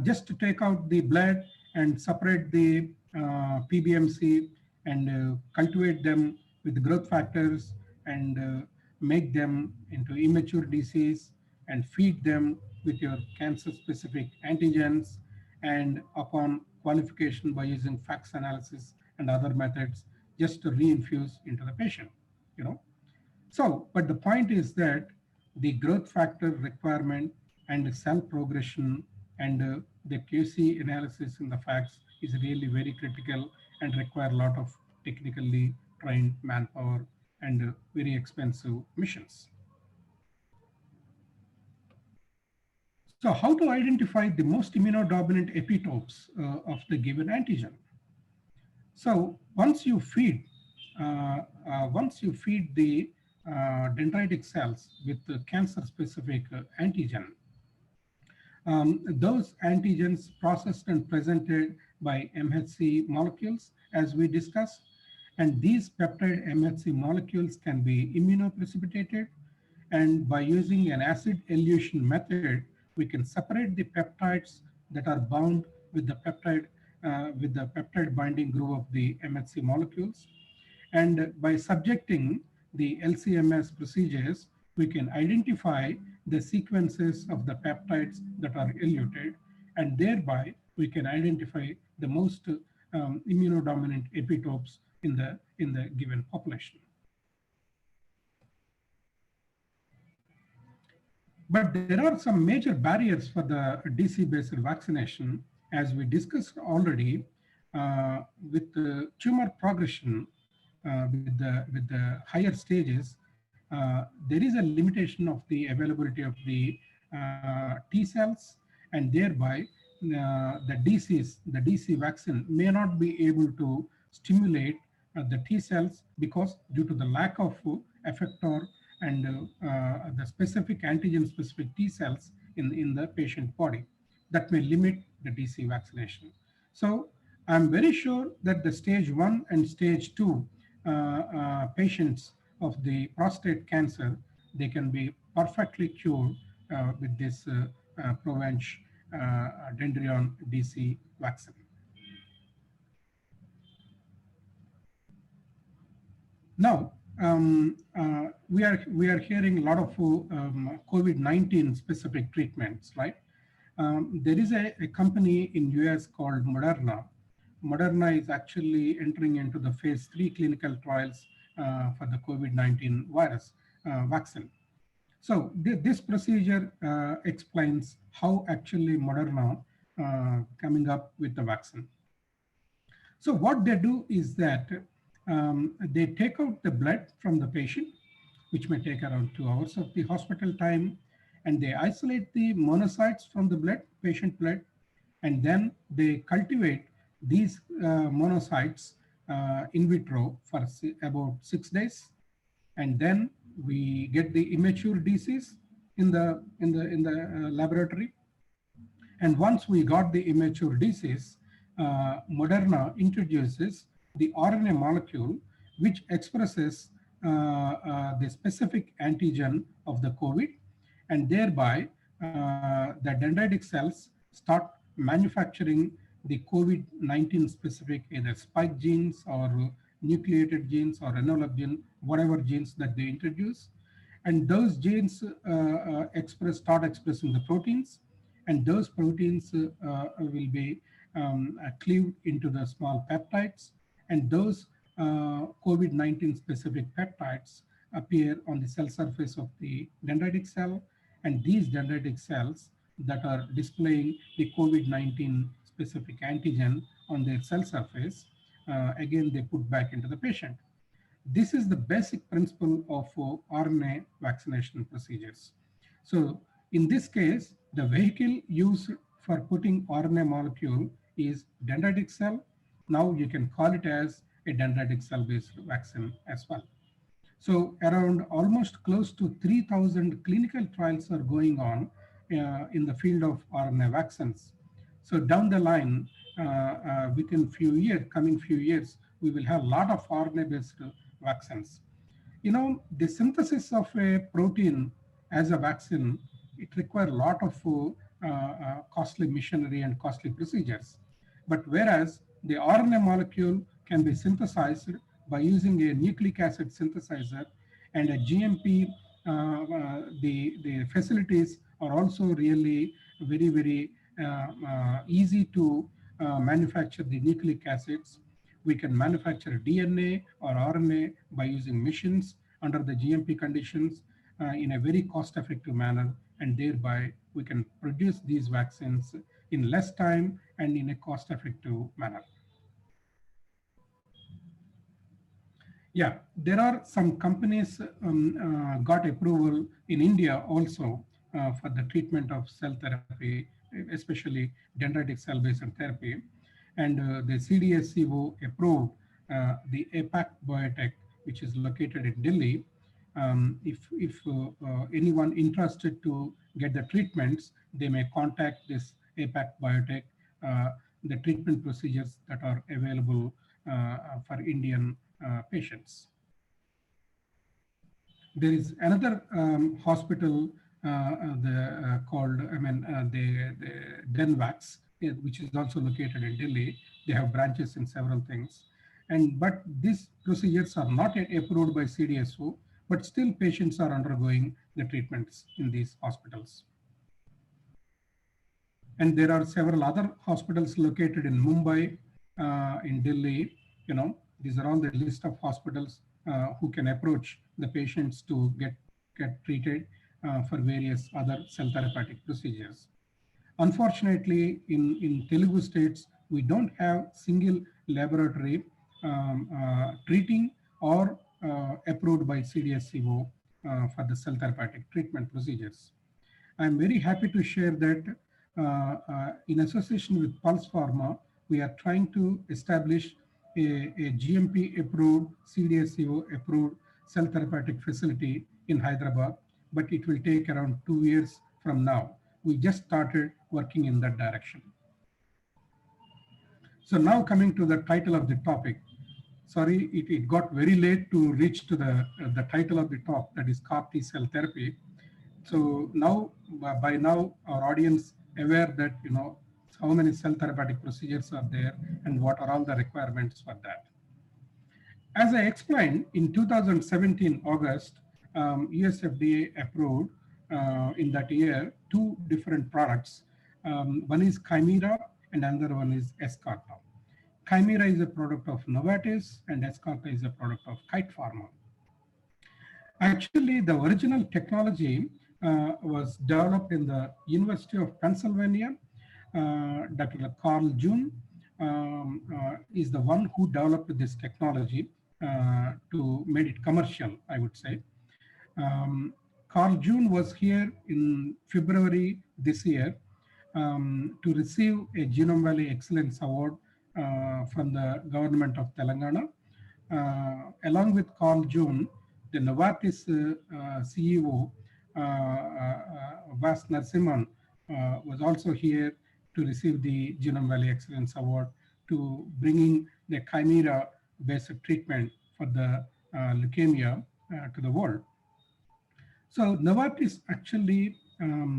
Speaker 3: just to take out the blood and separate the PBMC and cultivate them with growth factors and make them into immature disease and feed them with your cancer specific antigens, and upon qualification by using FACS analysis and other methods, just to reinfuse into the patient, you know. So, but the point is that the growth factor requirement and cell progression and the QC analysis in the FACS is really very critical and require a lot of technically trained manpower and very expensive missions. So how to identify the most immunodominant epitopes of the given antigen? So once you feed the dendritic cells with the cancer-specific antigen, those antigens processed and presented by MHC molecules, as we discussed, and these peptide MHC molecules can be immunoprecipitated, and by using an acid elution method, we can separate the peptides that are bound with the peptide binding groove of the MHC molecules. And by subjecting the LCMS procedures, we can identify the sequences of the peptides that are eluted, and thereby we can identify the most immunodominant epitopes in the given population. But there are some major barriers for the DC-based vaccination, as we discussed already. With the tumor progression, with the higher stages, there is a limitation of the availability of the T cells, and thereby the DC vaccine may not be able to stimulate the T cells, because due to the lack of effector and the specific antigen specific T cells in the patient body, that may limit the DC vaccination. So I'm very sure that the stage 1 and stage 2 patients of the prostate cancer, they can be perfectly cured with this Provenge Dendrion DC vaccine. Now, we are hearing a lot of COVID-19 specific treatments, right? There is a company in US called Moderna. Moderna is actually entering into the phase 3 clinical trials for the COVID-19 virus vaccine. So this procedure explains how actually Moderna coming up with the vaccine. So what they do is that they take out the blood from the patient, which may take around 2 hours of the hospital time, and they isolate the monocytes from the blood, patient blood, and then they cultivate these monocytes in vitro for about 6 days, and then we get the immature disease in the laboratory. And once we got the immature disease, Moderna introduces the RNA molecule which expresses the specific antigen of the COVID, and thereby the dendritic cells start manufacturing the COVID-19 specific either spike genes or nucleated genes or envelope gene, whatever genes that they introduce. And those genes start expressing the proteins, and those proteins will be cleaved into the small peptides, and those COVID-19 specific peptides appear on the cell surface of the dendritic cell, and these dendritic cells that are displaying the COVID-19 specific antigen on their cell surface, again they put back into the patient. This is the basic principle of RNA vaccination procedures. So in this case, the vehicle used for putting RNA molecule is dendritic cell. Now you can call it as a dendritic cell-based vaccine as well. So around almost close to 3,000 clinical trials are going on in the field of RNA vaccines. So down the line, within coming few years, we will have a lot of RNA-based vaccines. You know, the synthesis of a protein as a vaccine, it requires a lot of costly machinery and costly procedures. But whereas the RNA molecule can be synthesized by using a nucleic acid synthesizer and a GMP, the facilities are also really very, very easy to manufacture the nucleic acids. We can manufacture DNA or RNA by using machines under the GMP conditions in a very cost-effective manner, and thereby we can produce these vaccines in less time and in a cost-effective manner. Yeah, there are some companies got approval in India also for the treatment of cell therapy, especially dendritic cell-based therapy. And the CDSCO approved the APAC Biotech, which is located in Delhi. If anyone interested to get the treatments, they may contact this APAC Biotech. The treatment procedures that are available for Indian patients. There is another hospital called, the DenBox, which is also located in Delhi. They have branches in several things. But these procedures are not yet approved by CDSO, but still patients are undergoing the treatments in these hospitals. And there are several other hospitals located in Mumbai, in Delhi. You know, these are all the list of hospitals who can approach the patients to get treated for various other cell therapeutic procedures. Unfortunately, in Telugu states, we don't have single laboratory treating or approved by CDSCO for the cell therapeutic treatment procedures. I'm very happy to share that in association with Pulse Pharma, we are trying to establish a GMP approved, CDSCO approved cell therapeutic facility in Hyderabad, but it will take around 2 years from now. We just started working in that direction. So now coming to the title of the topic. Sorry, it got very late to reach to the title of the talk, that is CAR T cell therapy. So now, by now, our audience aware that, you know, how many cell therapeutic procedures are there and what are all the requirements for that. As I explained, in 2017 August, US FDA approved in that year 2 different products. One is Chimera and another one is Escarta. Chimera is a product of Novartis and Escarta is a product of Kite Pharma. Actually, the original technology was developed in the University of Pennsylvania. Dr. Carl June is the one who developed this technology to make it commercial, I would say. Carl June was here in February this year to receive a Genome Valley Excellence Award from the government of Telangana. Along with Carl June, the Novartis CEO, Vas Narasimhan, was also here to receive the Genome Valley Excellence Award to bringing the chimera-based treatment for the leukemia to the world. So Novartis actually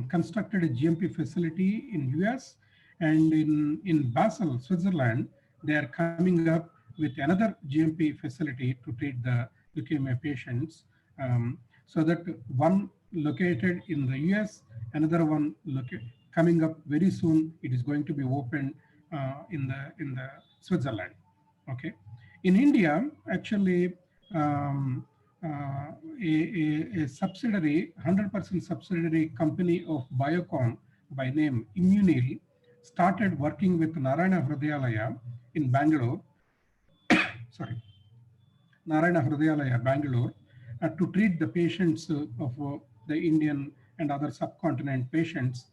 Speaker 3: constructed a GMP facility in US, and in Basel, Switzerland, they are coming up with another GMP facility to treat the leukemia patients. So that one located in the US, another one coming up very soon. It is going to be opened in the Switzerland. Okay, in India, actually. A subsidiary, 100% subsidiary company of Biocon by name Immunil started working with Narayana Hrudayalaya in Bangalore, sorry, Narayana Hrudayalaya, Bangalore, to treat the patients of the Indian and other subcontinent patients.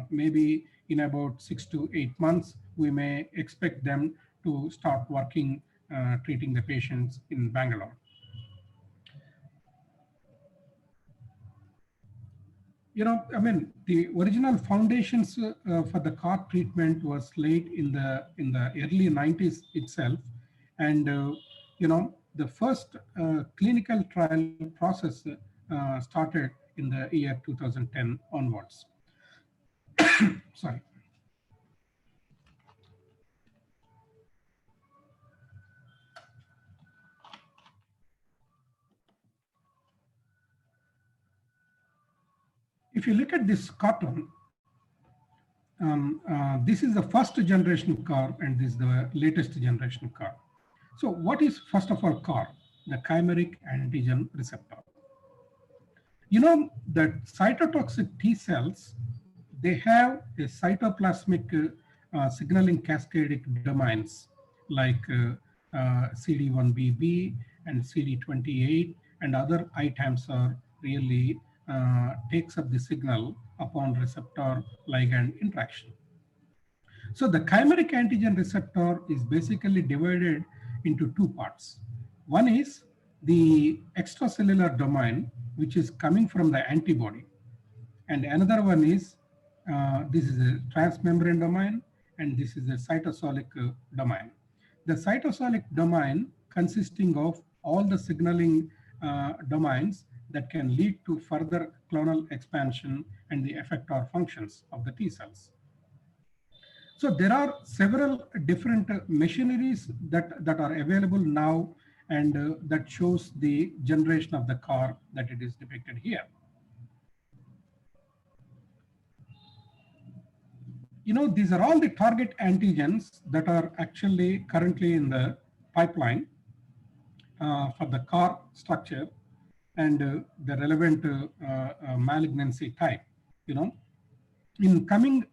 Speaker 3: Maybe in about 6 to 8 months, we may expect them to start working, treating the patients in Bangalore. You know, I mean, the original foundations for the CAR treatment was laid in the early 90s itself, and you know, the first clinical trial process started in the year 2010 onwards. Sorry. If you look at this cartoon, this is the first generation CAR and this is the latest generation CAR. So what is, first of all, CAR? The chimeric antigen receptor. You know that cytotoxic T cells, they have a cytoplasmic signaling cascadic domains like CD1BB and CD28 and other items are really takes up the signal upon receptor ligand interaction. So the chimeric antigen receptor is basically divided into two parts. One is the extracellular domain, which is coming from the antibody. And another one is, this is a transmembrane domain, and this is a cytosolic domain. The cytosolic domain consisting of all the signaling domains that can lead to further clonal expansion and the effector functions of the T cells. So there are several different machineries that are available now, and that shows the generation of the CAR that it is depicted here. You know, these are all the target antigens that are actually currently in the pipeline for the CAR structure and the relevant malignancy type. You know, in coming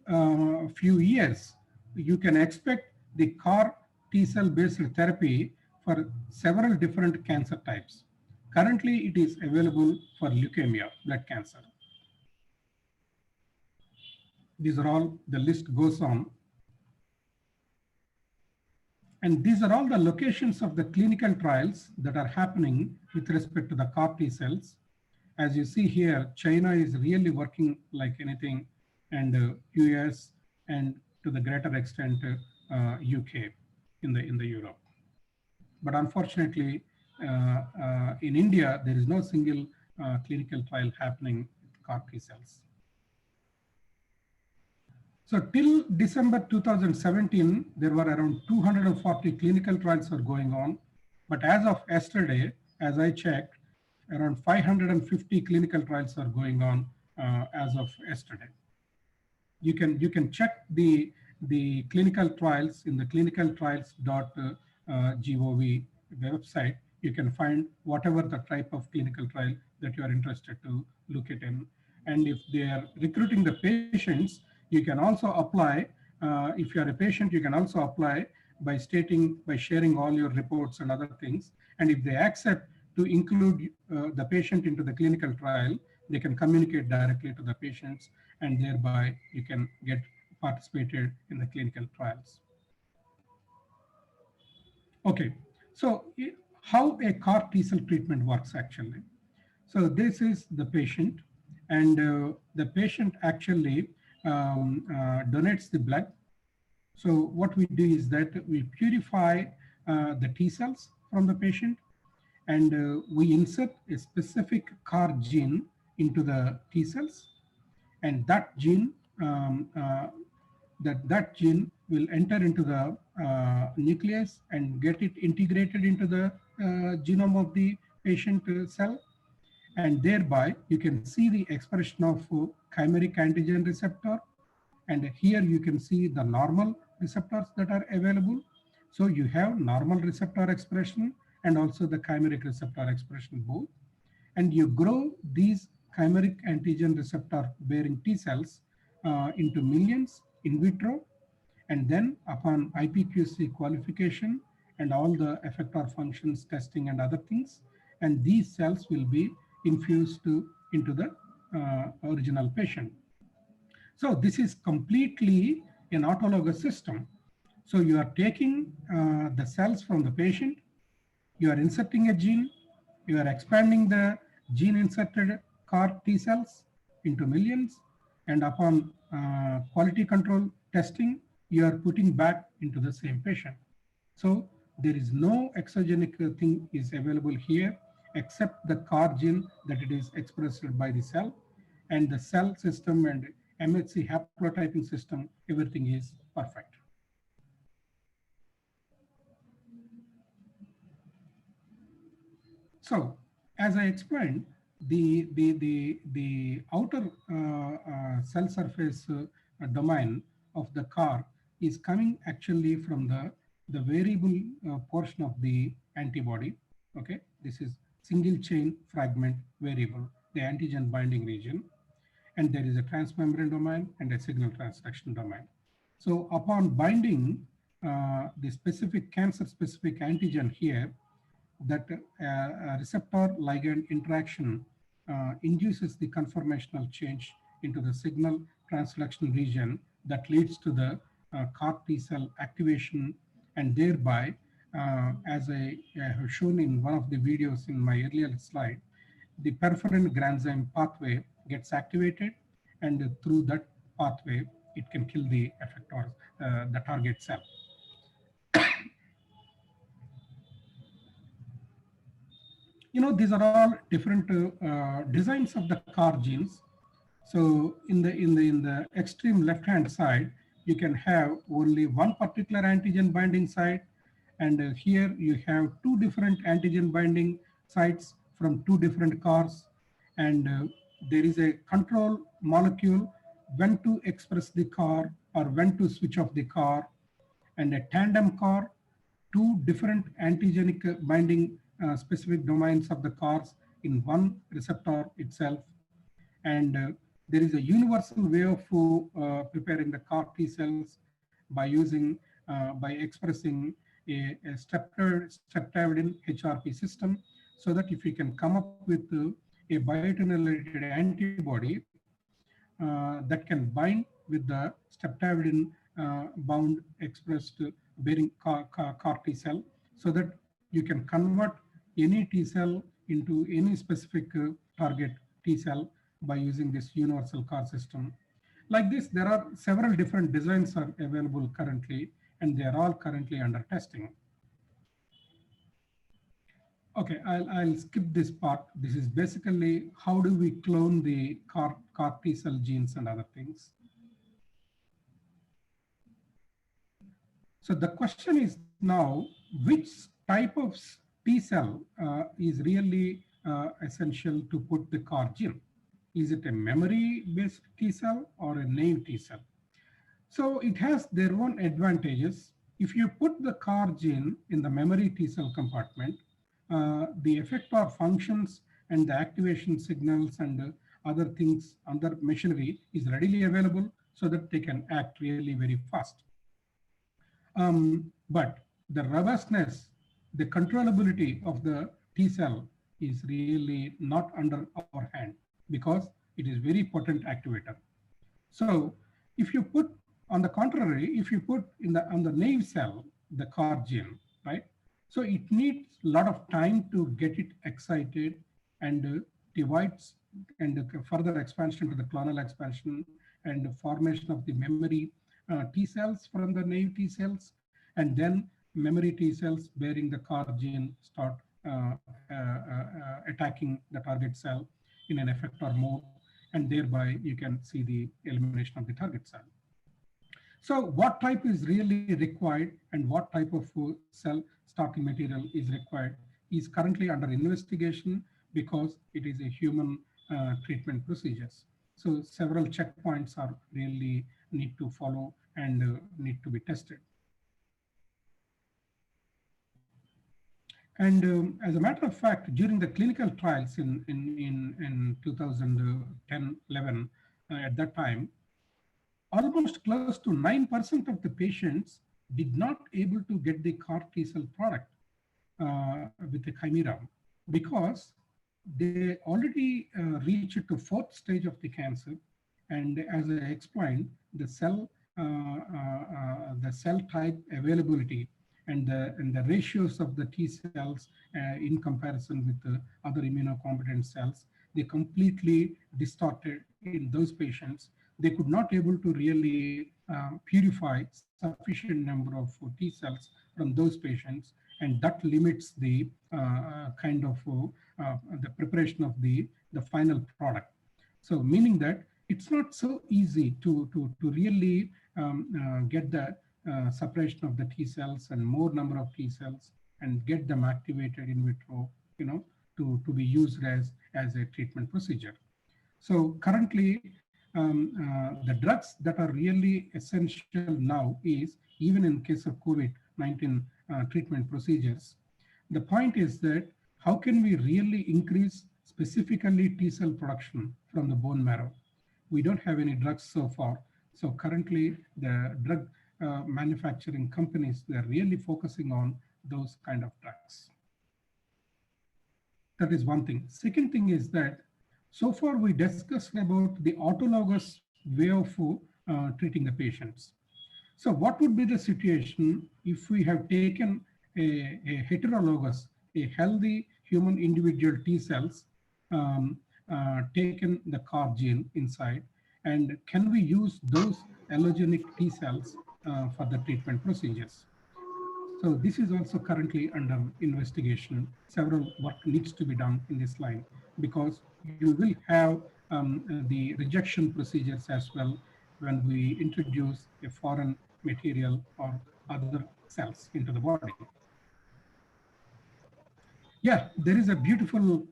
Speaker 3: few years, you can expect the CAR T cell based therapy for several different cancer types. Currently, it is available for leukemia, blood cancer. These are all, the list goes on. And these are all the locations of the clinical trials that are happening with respect to the CAR T cells. As you see here, China is really working like anything, and US, and to the greater extent, UK in the Europe. But unfortunately, in India, there is no single clinical trial happening with CAR T cells. So till December 2017, there were around 240 clinical trials are going on. But as of yesterday, as I checked, around 550 clinical trials are going on as of yesterday. You can check the clinical trials in the clinicaltrials.gov website. You can find whatever the type of clinical trial that you are interested to look at in. And if they are recruiting the patients, you can also apply. If you are a patient, you can also apply by sharing all your reports and other things. And if they accept to include the patient into the clinical trial, they can communicate directly to the patients, and thereby you can get participated in the clinical trials. Okay, so how a CAR T-cell treatment works actually. So this is the patient, and the patient actually donates the blood. So what we do is that we purify the T cells from the patient, and we insert a specific CAR gene into the T cells, and that gene that gene will enter into the nucleus and get it integrated into the genome of the patient cell, and thereby you can see the expression of chimeric antigen receptor, and here you can see the normal receptors that are available. So you have normal receptor expression and also the chimeric receptor expression both, and you grow these chimeric antigen receptor bearing T cells into millions in vitro, and then upon IPQC qualification and all the effector functions testing and other things, and these cells will be infused into the original patient. So this is completely an autologous system. So you are taking the cells from the patient, you are inserting a gene, you are expanding the gene inserted CAR T cells into millions, and upon quality control testing, you are putting back into the same patient. So there is no exogenic thing is available here except the CAR gene that it is expressed by the cell, and the cell system and MHC haplotyping system, everything is perfect. So as I explained, the outer cell surface domain of the CAR is coming actually from the variable portion of the antibody. Okay, this is single chain fragment variable, the antigen binding region, and there is a transmembrane domain and a signal transduction domain. So upon binding the specific cancer-specific antigen here, that receptor ligand interaction induces the conformational change into the signal transduction region that leads to the CAR T cell activation, and thereby, as I have shown in one of the videos in my earlier slide, the perforin granzyme pathway gets activated, and through that pathway, it can kill the effector, the target cell. You know, these are all different designs of the CAR genes. So in the extreme left-hand side, you can have only one particular antigen binding site, and here you have two different antigen binding sites from two different CARs, and there is a control molecule when to express the CAR or when to switch off the CAR, and a tandem CAR, two different antigenic binding specific domains of the CARs in one receptor itself. And there is a universal way of preparing the CAR T cells by using, by expressing a streptavidin HRP system, so that if you can come up with a biotin-related antibody that can bind with the streptavidin bound expressed bearing CAR T cell, so that you can convert any T cell into any specific target T cell by using this universal CAR system. Like this, there are several different designs are available currently, and they are all currently under testing. Okay, I'll skip this part. This is basically how do we clone the CAR T cell genes and other things. So the question is now, which type of T cell is really essential to put the CAR gene? Is it a memory-based T cell or a naive T cell? So it has their own advantages. If you put the CAR gene in the memory T cell compartment, the effector functions and the activation signals and other things, other machinery is readily available so that they can act really very fast. But the robustness, the controllability of the T cell is really not under our hand, because it is very potent activator. So if you put, on the contrary, if you put on the naive cell, the CAR gene, right? So it needs a lot of time to get it excited and divides and further expansion to the clonal expansion and the formation of the memory T cells from the naive T cells, and then memory T cells bearing the CAR gene start attacking the target cell in an effector mode, and thereby you can see the elimination of the target cell. So what type is really required and what type of cell starting material is required is currently under investigation because it is a human treatment procedures. So several checkpoints are really need to follow and need to be tested. And as a matter of fact, during the clinical trials in 2010-11, at that time, almost close to 9% of the patients did not able to get the CAR T cell product with the chimera because they already reached the 4th stage of the cancer. And as I explained, the cell type availability and the ratios of the T cells in comparison with the other immunocompetent cells, they completely distorted in those patients. They could not able to really purify sufficient number of T cells from those patients, and that limits the kind of the preparation of the final product. So meaning that it's not so easy to really get the separation of the T cells and more number of T cells and get them activated in vitro, to be used as a treatment procedure. So currently, the drugs that are really essential now is, even in case of COVID-19 treatment procedures, the point is that how can we really increase specifically T cell production from the bone marrow? We don't have any drugs so far. So currently the drug manufacturing companies, they're really focusing on those kind of drugs. That is one thing. Second thing is that so far we discussed about the autologous way of treating the patients. So what would be the situation if we have taken a heterologous, a healthy human individual T cells, taken the CAR gene inside, and can we use those allogenic T cells for the treatment procedures? So this is also currently under investigation. Several work needs to be done in this line because you will have the rejection procedures as well when we introduce a foreign material or other cells into the body. Yeah, there is a beautiful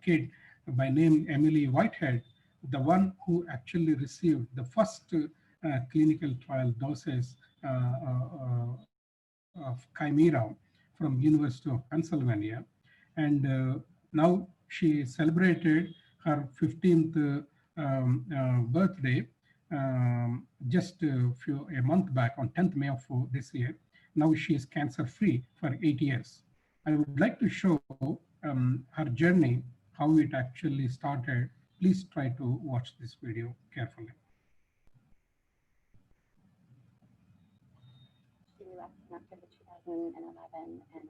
Speaker 3: kid by name Emily Whitehead, the one who actually received the first clinical trial doses of chimera from University of Pennsylvania. And now she celebrated her 15th birthday just a month back on 10th May of this year. Now she is cancer-free for 8 years. I would like to show her journey, how it actually started. Please try to watch this video carefully.
Speaker 5: She relapsed in October 2011, and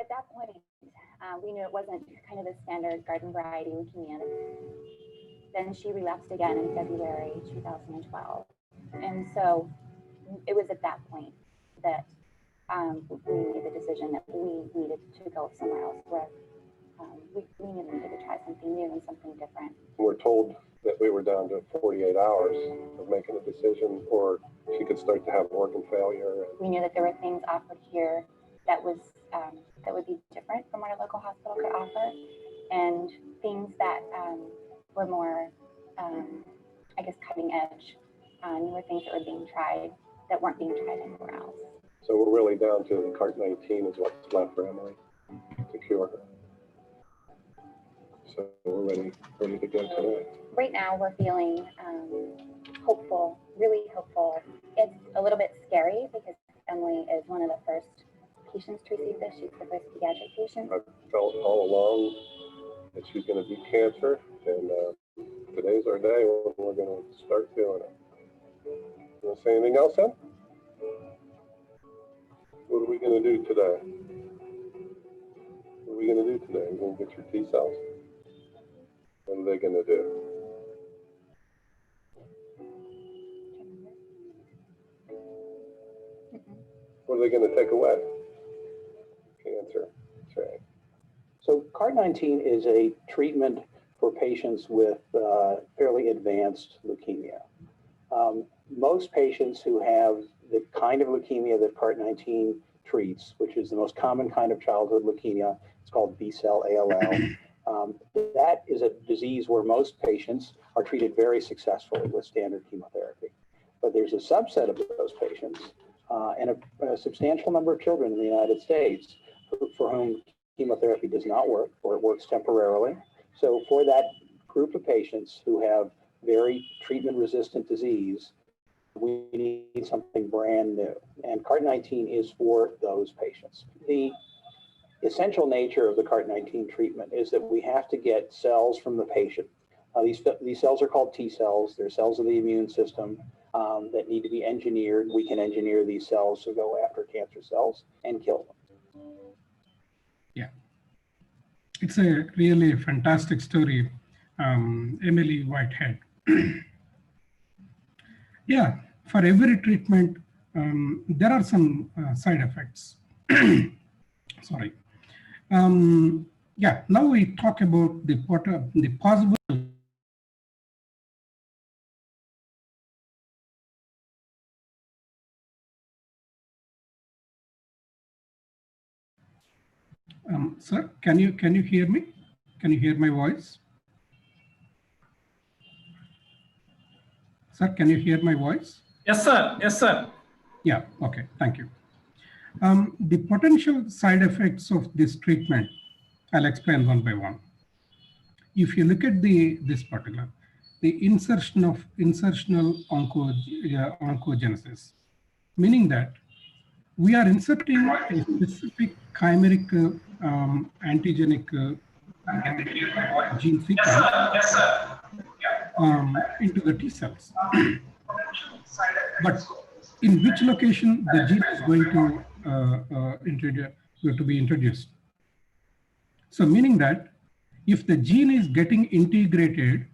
Speaker 5: at that point, we knew it wasn't kind of a standard garden variety leukemia. Then she relapsed again in February 2012, and so it was at that point that we made the decision that we needed to go somewhere else where we needed to try something new and something different.
Speaker 6: We're told that we were down to 48 hours of making a decision, or she could start to have organ failure.
Speaker 5: We knew that there were things offered here that was that would be different from what a local hospital could offer, and things that were more, I guess, cutting edge. Newer things that were being tried that weren't being tried anywhere else.
Speaker 6: So we're really down to the CART-19 is what's left for Emily to cure her. So we're ready to go today.
Speaker 5: Right now we're feeling hopeful, really hopeful. It's a little bit scary because Emily is one of the first patients to receive this. She's the first pediatric patient.
Speaker 6: I've felt all along that she's going to beat cancer, and today's our day when we're going to start doing it. You want to say anything else, Em? What are we going to do today? What are we going to do today? We're going to get your T cells. What are they going to do? What are they going to take away? Cancer. That's right.
Speaker 7: So CAR-19 is a treatment for patients with fairly advanced leukemia. Most patients who have the kind of leukemia that CAR-19 treats, which is the most common kind of childhood leukemia, it's called B-cell ALL. That is a disease where most patients are treated very successfully with standard chemotherapy. But there's a subset of those patients and a substantial number of children in the United States for whom chemotherapy does not work, or it works temporarily. So for that group of patients who have very treatment-resistant disease, we need something brand new. And CAR-19 is for those patients. The essential nature of the CAR-19 treatment is that we have to get cells from the patient. These cells are called T cells. They're cells of the immune system that need to be engineered. We can engineer these cells to go after cancer cells and kill them.
Speaker 3: Yeah, it's a really fantastic story, Emily Whitehead. Yeah, for every treatment, there are some side effects. Sorry. Yeah, now we talk about the possible. Sir, can you hear me? Can you hear my voice? Sir, can you hear my voice?
Speaker 1: Yes, sir. Yes, sir.
Speaker 3: Yeah, okay, thank you. The potential side effects of this treatment, I'll explain one by one. If you look at this particular, the insertional oncogenesis, meaning that we are inserting a specific chimeric antigenic gene sequence into the T cells. But in which location the gene is going to be introduced? So meaning that if the gene is getting integrated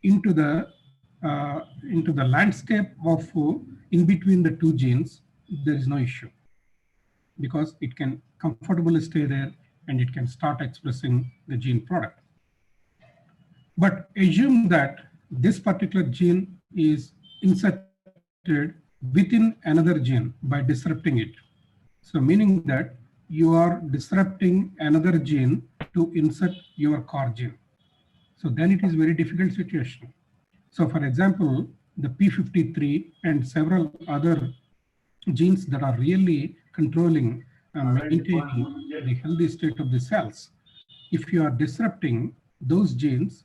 Speaker 3: into the landscape of in between the two genes, there is no issue, because it can comfortably stay there and it can start expressing the gene product. But assume that this particular gene is inserted within another gene by disrupting it. So meaning that you are disrupting another gene to insert your CAR gene. So then it is very difficult situation. So for example, the P53 and several other genes that are really controlling and maintaining the healthy state of the cells, if you are disrupting those genes,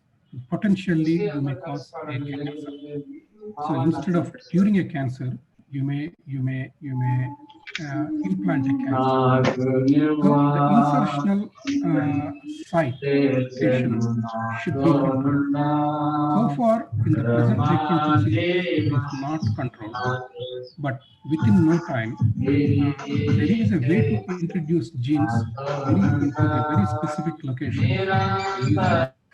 Speaker 3: potentially you may cause a cancer. So instead of curing a cancer, you may implant a cancer. So the insertional site location should be controlled. So far, in the present treatment procedure, it is not controlled. But within no time, there is a way to introduce genes into the very specific location using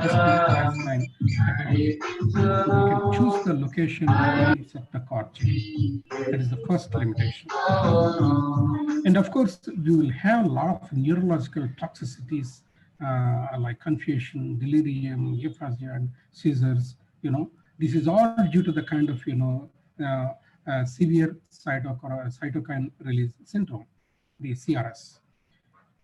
Speaker 3: CRISPR-Cas9 technology. So we can choose the location to insert the CAR gene. That is the first limitation. And of course, you will have a lot of neurological toxicities like confusion, delirium, aphasia, and seizures. This is all due to the kind of severe cytokine release syndrome, the CRS.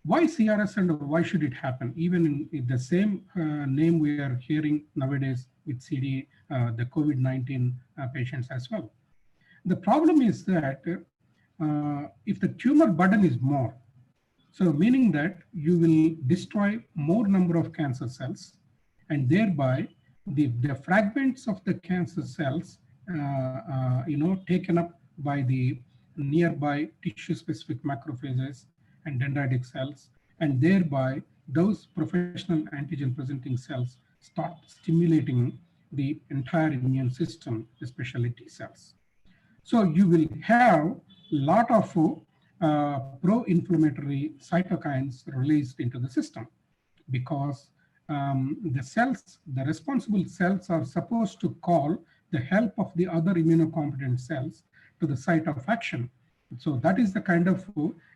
Speaker 3: Why CRS and why should it happen? Even in the same name we are hearing nowadays with the COVID-19 patients as well. The problem is that if the tumor burden is more, so meaning that you will destroy more number of cancer cells, and thereby the fragments of the cancer cells taken up by the nearby tissue-specific macrophages and dendritic cells, and thereby those professional antigen-presenting cells start stimulating the entire immune system, especially T cells. So you will have a lot of pro-inflammatory cytokines released into the system, because the cells, the responsible cells, are supposed to call the help of the other immunocompetent cells to the site of action. So that is the kind of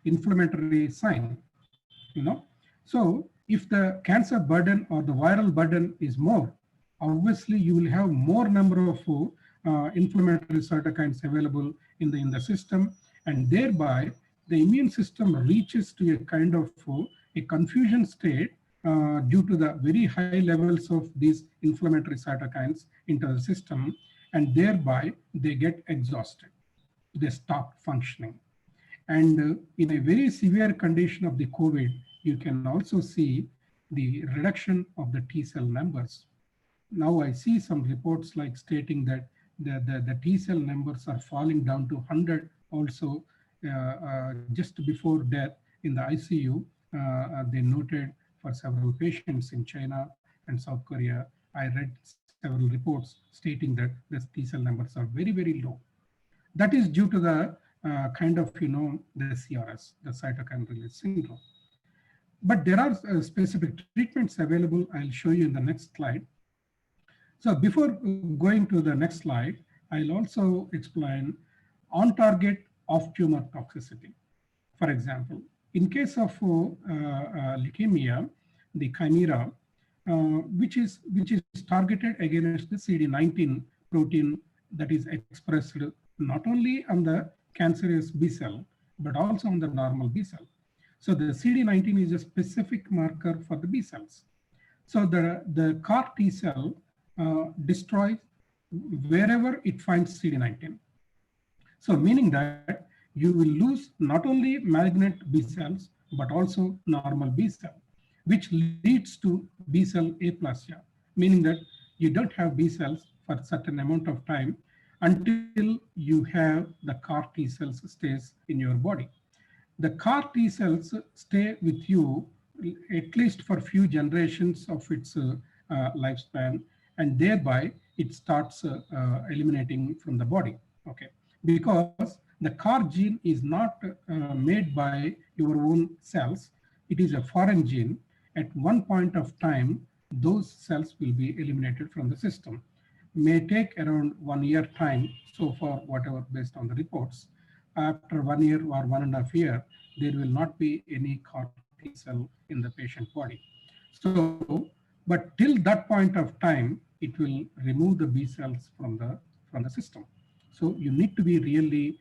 Speaker 3: inflammatory sign, you know. So if the cancer burden or the viral burden is more, obviously you will have more number of inflammatory cytokines available in the system, and thereby the immune system reaches to a kind of a confusion state due to the very high levels of these inflammatory cytokines into the system, and thereby they get exhausted. They stop functioning. And in a very severe condition of the COVID, you can also see the reduction of the T cell numbers. Now I see some reports like stating that the T cell numbers are falling down to 100 also just before death in the ICU. They noted for several patients in China and South Korea. I read several reports stating that the T cell numbers are very, very low. That is due to the kind of, you know, the CRS, the cytokine release syndrome. But there are specific treatments available. I'll show you in the next slide. So before going to the next slide, I'll also explain on-target off-tumor toxicity. For example, in case of leukemia, the chimera, which is targeted against the CD19 protein that is expressed not only on the cancerous B cell, but also on the normal B cell. So the CD19 is a specific marker for the B cells. So the CAR T cell destroys wherever it finds CD19. So meaning that you will lose not only malignant B cells, but also normal B cell, which leads to B cell aplasia, meaning that you don't have B cells for a certain amount of time until you have the CAR T cells stays in your body. The CAR T cells stay with you at least for a few generations of its lifespan, and thereby it starts eliminating from the body, okay? Because the CAR gene is not made by your own cells. It is a foreign gene. At one point of time, those cells will be eliminated from the system. May take around 1 year time, so far, whatever, based on the reports. After 1 year or 1.5 years, there will not be any CAR T cell in the patient body. So, but till that point of time, it will remove the B cells from the system. So you need to be really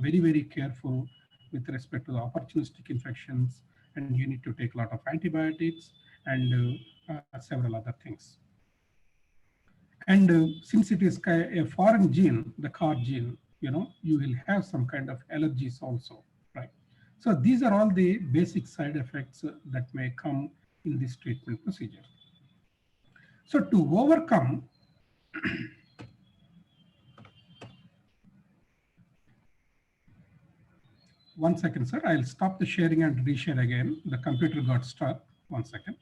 Speaker 3: very, very careful with respect to the opportunistic infections, and you need to take a lot of antibiotics and several other things. And since it is a foreign gene, the CAR gene, you know, you will have some kind of allergies also, right? So these are all the basic side effects that may come in this treatment procedure. So to overcome one second, sir, I'll stop the sharing and reshare again. The computer got stuck. 1 second.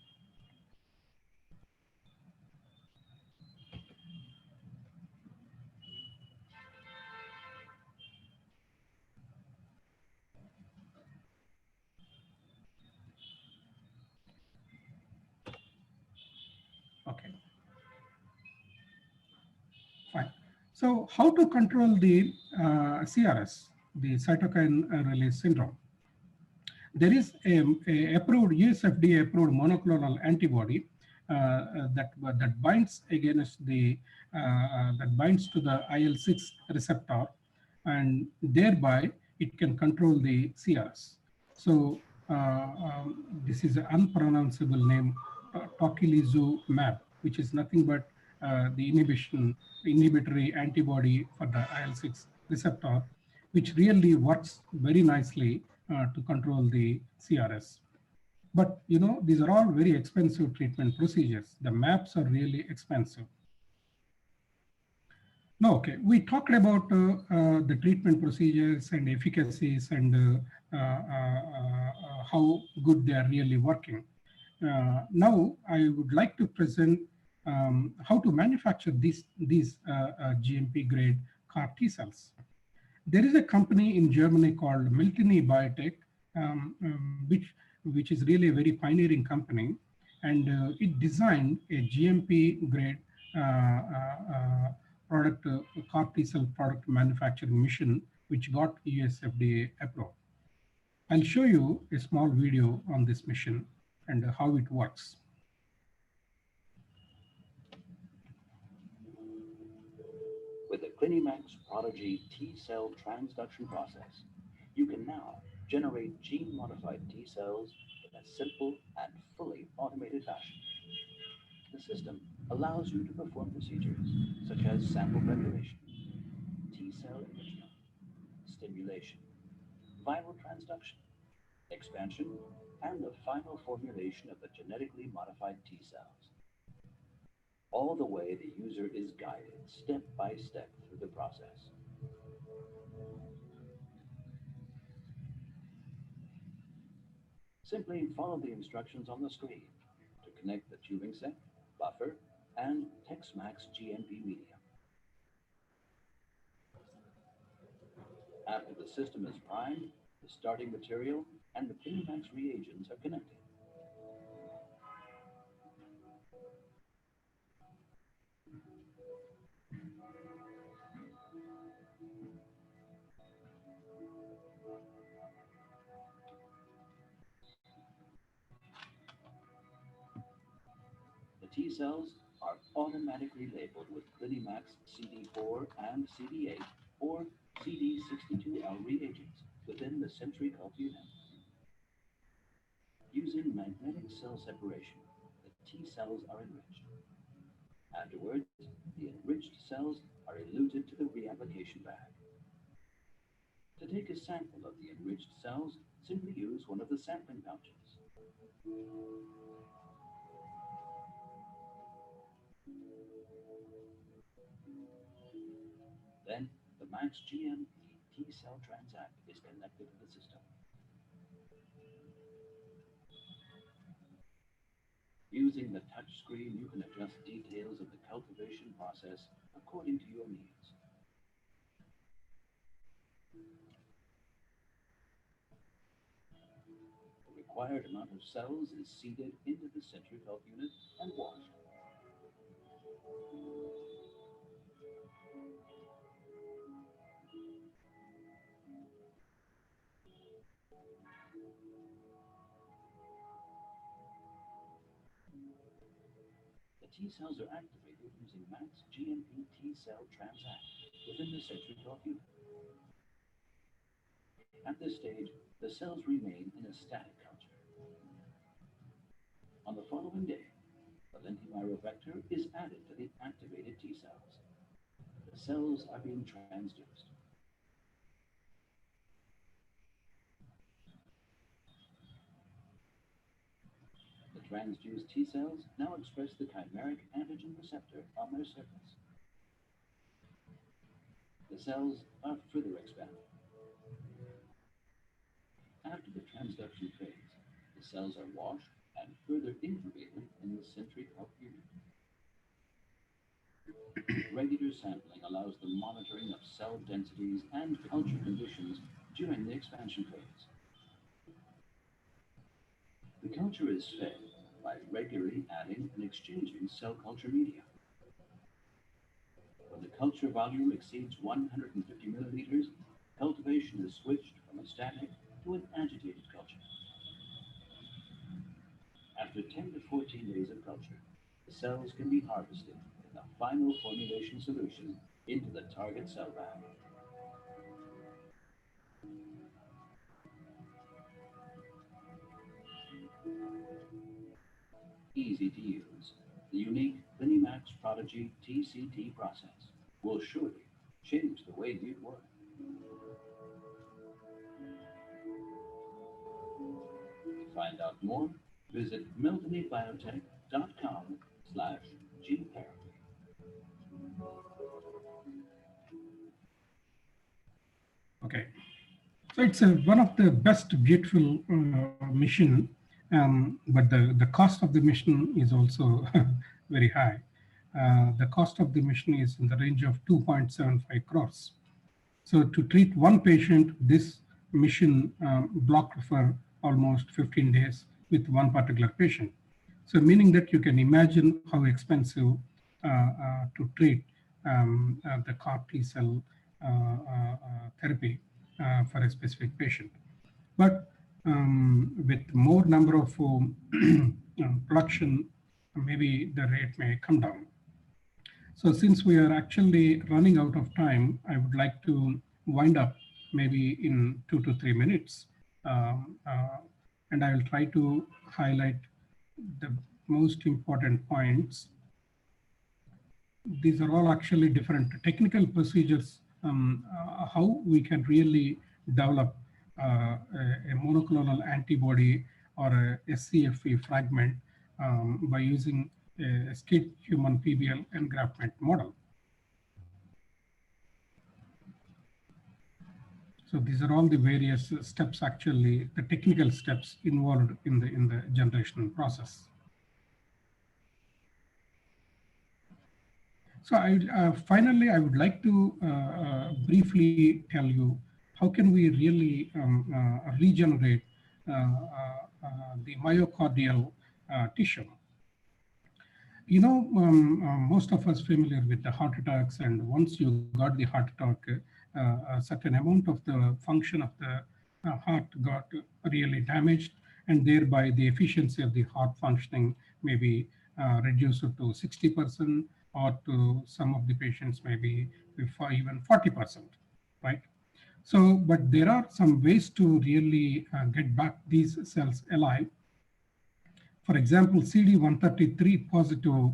Speaker 3: Okay. Fine. So how to control the CRS, the cytokine release syndrome? There is a approved US FDA approved monoclonal antibody that binds against the that binds to the IL-6 receptor, and thereby it can control the CRS. So this is an unpronounceable name, tocilizumab, which is nothing but the inhibitory antibody for the IL-6 receptor, which really works very nicely to control the CRS. But you know, these are all very expensive treatment procedures. The maps are really expensive. No, okay, we talked about the treatment procedures and efficacies and how good they are really working. Now I would like to present how to manufacture these GMP grade CAR T cells. There is a company in Germany called Miltini Biotech, which is really a very pioneering company, and it designed a GMP grade product, CAR T-cell product manufacturing machine, which got US FDA approved. I'll show you a small video on this machine and how it works.
Speaker 8: With the Clinimax Prodigy T-cell transduction process, you can now generate gene-modified T-cells in a simple and fully automated fashion. The system allows you to perform procedures such as sample preparation, T-cell enrichment, stimulation, viral transduction, expansion, and the final formulation of the genetically modified T-cells. All the way the user is guided step by step through the process. Simply follow the instructions on the screen to connect the tubing set, buffer, and TexMax GMP media. After the system is primed, the starting material and the Clinimax reagents are connected. The T-cells are automatically labeled with Clinimax CD4 and CD8 or CD62L reagents within the centrifugal unit. Using magnetic cell separation, the T-cells are enriched. Afterwards, the enriched cells are eluted to the reapplication bag. To take a sample of the enriched cells, simply use one of the sampling pouches. Then, the Max GMP T-cell Transact is connected to the system. Using the touch screen, you can adjust details of the cultivation process according to your needs. The required amount of cells is seeded into the centrifugal unit and washed. The T-cells are activated using Max GMP T-cell Transact within the centrifugal unit. At this stage, the cells remain in a static culture. On the following day, the lentiviral vector is added to the activated T-cells. The cells are being transduced. The transduced T-cells now express the chimeric antigen receptor on their surface. The cells are further expanded. After the transduction phase, the cells are washed and further incubated in the centrifugal unit. Regular sampling allows the monitoring of cell densities and culture conditions during the expansion phase. The culture is fed by regularly adding and exchanging cell culture media. When the culture volume exceeds 150 milliliters, cultivation is switched from a static to an agitated culture. After 10 to 14 days of culture, the cells can be harvested in the final formulation solution into the target cell bag. Easy to use, the unique Clinimax Prodigy TCT process will surely change the way you work. To find out more, visit miltonybiotech.com/gene therapy.
Speaker 3: Okay, so it's one of the best beautiful mission, but the cost of the mission is also very high. The cost of the mission is in the range of 2.75 crores. So to treat one patient, this mission blocked for almost 15 days with one particular patient. So meaning that you can imagine how expensive to treat the CAR T-cell therapy for a specific patient. But with more number of production, maybe the rate may come down. So since we are actually running out of time, I would like to wind up maybe in 2 to 3 minutes. And I will try to highlight the most important points. These are all actually different technical procedures, how we can really develop a monoclonal antibody or a SCFE fragment by using a skid human PBL engraftment model. So these are all the various steps, actually, the technical steps involved in the generation process. So finally, I would like to briefly tell you how can we really regenerate the myocardial tissue. You know, most of us familiar with the heart attacks, and once you got the heart attack, a certain amount of the function of the heart got really damaged, and thereby the efficiency of the heart functioning may be reduced to 60%, or to some of the patients maybe even 40%, right? So, but there are some ways to really get back these cells alive. For example, CD133 positive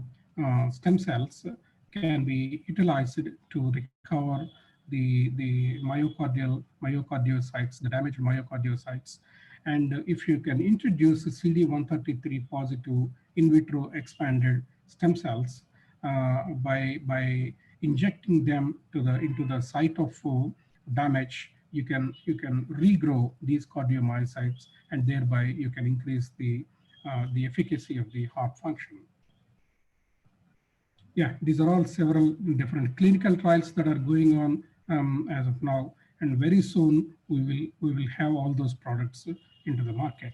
Speaker 3: stem cells can be utilized to recover the myocardial-myocardial-cytes, the damaged myocardial-cytes. And if you can introduce CD133 positive in vitro expanded stem cells by injecting them into the site of damage, you can regrow these cardiomyocytes, and thereby you can increase the efficacy of the heart function. Yeah, these are all several different clinical trials that are going on as of now, and very soon we will have all those products into the market.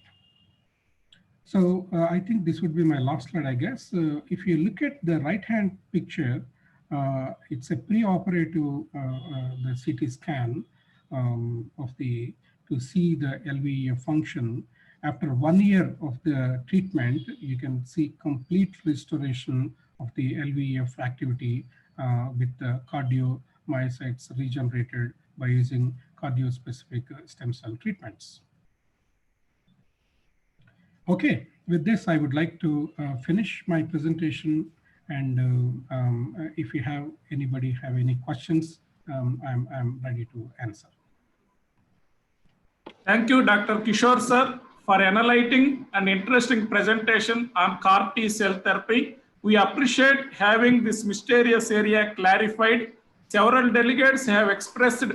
Speaker 3: So I think this would be my last slide, I guess. If you look at the right-hand picture, it's a pre-operative the CT scan to see the LVEF function. After 1 year of the treatment, you can see complete restoration of the LVEF activity with the cardiomyocytes regenerated by using cardio-specific stem cell treatments. Okay, with this, I would like to finish my presentation. And if you have anybody have any questions, I'm ready to answer.
Speaker 1: Thank you, Dr. Kishore sir, for enlightening and interesting presentation on CAR T cell therapy. We appreciate having this mysterious area clarified. Several delegates have expressed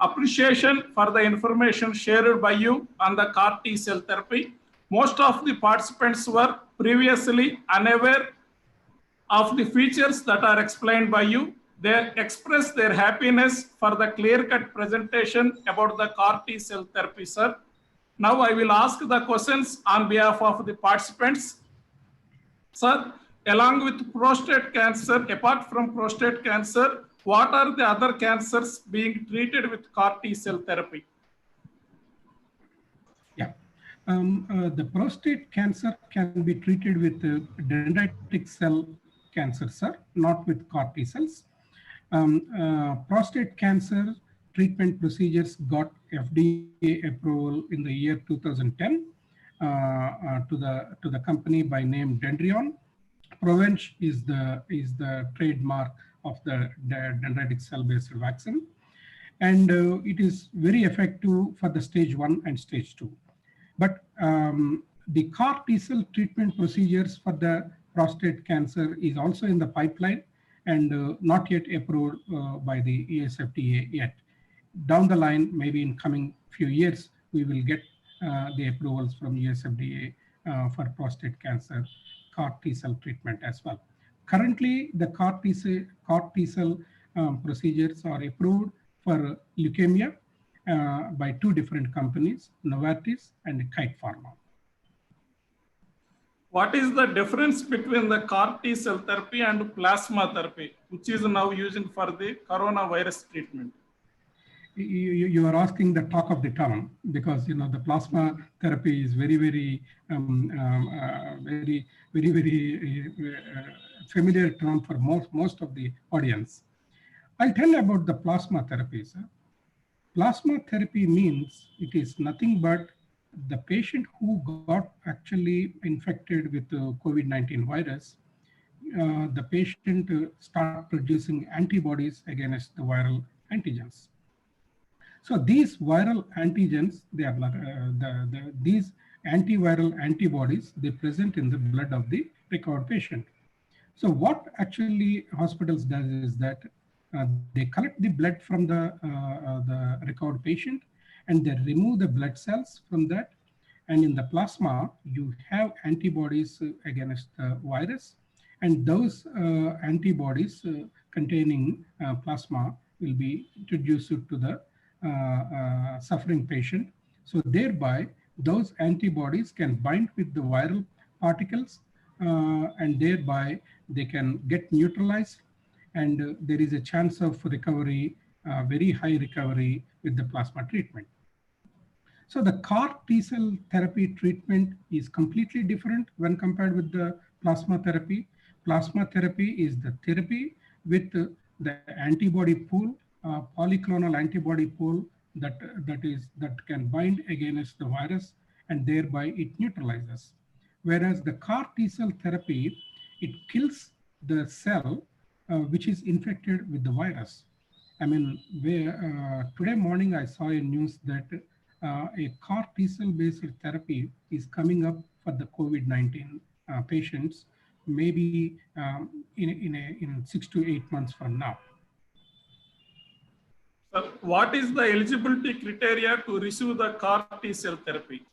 Speaker 1: appreciation for the information shared by you on the CAR T cell therapy. Most of the participants were previously unaware of the features that are explained by you. They express their happiness for the clear-cut presentation about the CAR T cell therapy, sir. Now I will ask the questions on behalf of the participants. Sir, along with prostate cancer, apart from prostate cancer, what are the other cancers being treated with CAR T cell therapy?
Speaker 3: Yeah, the prostate cancer can be treated with dendritic cell cancer, sir, not with CAR T cells. Prostate cancer treatment procedures got FDA approval in the year 2010 to the company by name Dendrion. Provenge is the trademark of the dendritic cell-based vaccine, and it is very effective for the stage 1 and stage 2. But the CAR T cell treatment procedures for the prostate cancer is also in the pipeline and not yet approved by the US FDA yet. Down the line, maybe in coming few years, we will get the approvals from US FDA for prostate cancer CAR T cell treatment as well. Currently, the CAR T cell procedures are approved for leukemia by two different companies, Novartis and Kite Pharma.
Speaker 1: What is the difference between the CAR T cell therapy and plasma therapy, which is now using for the coronavirus treatment?
Speaker 3: You are asking the talk of the town, because the plasma therapy is very familiar term for most of the audience. I'll tell you about the plasma therapy, sir. Plasma therapy means it is nothing but the patient who got actually infected with the COVID-19 virus, the patient start producing antibodies against the viral antigens. So these viral antigens, they are these antiviral antibodies, they present in the blood of the recovered patient. So what actually hospitals does is that they collect the blood from the recovered patient, and they remove the blood cells from that. And in the plasma, you have antibodies against the virus, and those antibodies containing plasma will be introduced to the suffering patient. So thereby, those antibodies can bind with the viral particles, and thereby they can get neutralized, and there is a chance of recovery, very high recovery with the plasma treatment. So the CAR T cell therapy treatment is completely different when compared with the plasma therapy. Plasma therapy is the therapy with the antibody pool, polyclonal antibody pool that can bind against the virus, and thereby it neutralizes. Whereas the CAR T cell therapy, it kills the cell which is infected with the virus. I mean, today morning I saw a news that a CAR T cell based therapy is coming up for the COVID-19 patients, maybe in 6 to 8 months from now.
Speaker 1: So what is the eligibility criteria to receive the CAR T cell therapy?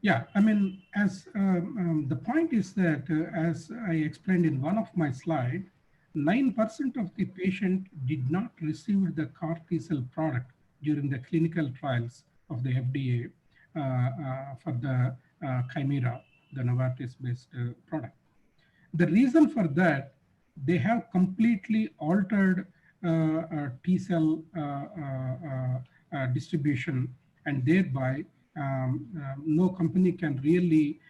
Speaker 3: Yeah, I mean, as the point is that, as I explained in one of my slides, 9% of the patient did not receive the CAR T cell product during the clinical trials of the FDA for the Chimera, the Novartis-based product. The reason for that, they have completely altered T cell distribution, and thereby no company can really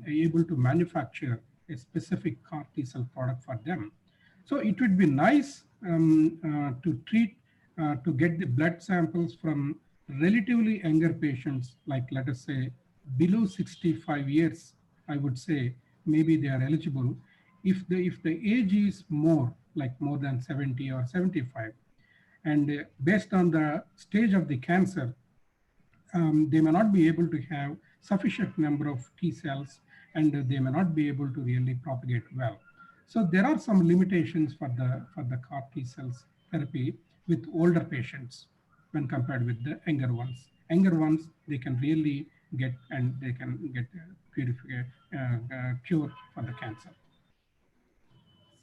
Speaker 3: able to manufacture a specific CAR T cell product for them. So it would be nice to treat, to get the blood samples from relatively younger patients, like let us say below 65 years, I would say maybe they are eligible. If the age is more, like more than 70 or 75, and based on the stage of the cancer, they may not be able to have sufficient number of T cells, and they may not be able to really propagate well. So there are some limitations for the CAR T cells therapy with older patients when compared with the younger ones. Younger ones, they can really get, and they can get cure for the cancer.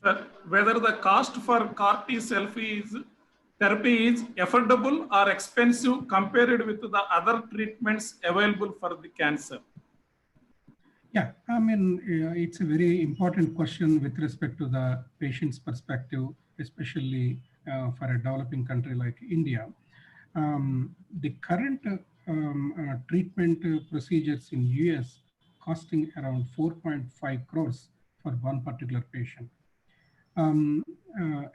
Speaker 1: Sir, whether the cost for CAR T cell therapy is affordable or expensive compared with the other treatments available for the cancer?
Speaker 3: Yeah, I mean, it's a very important question with respect to the patient's perspective, especially for a developing country like India. The current treatment procedures in US costing around 4.5 crores for one particular patient.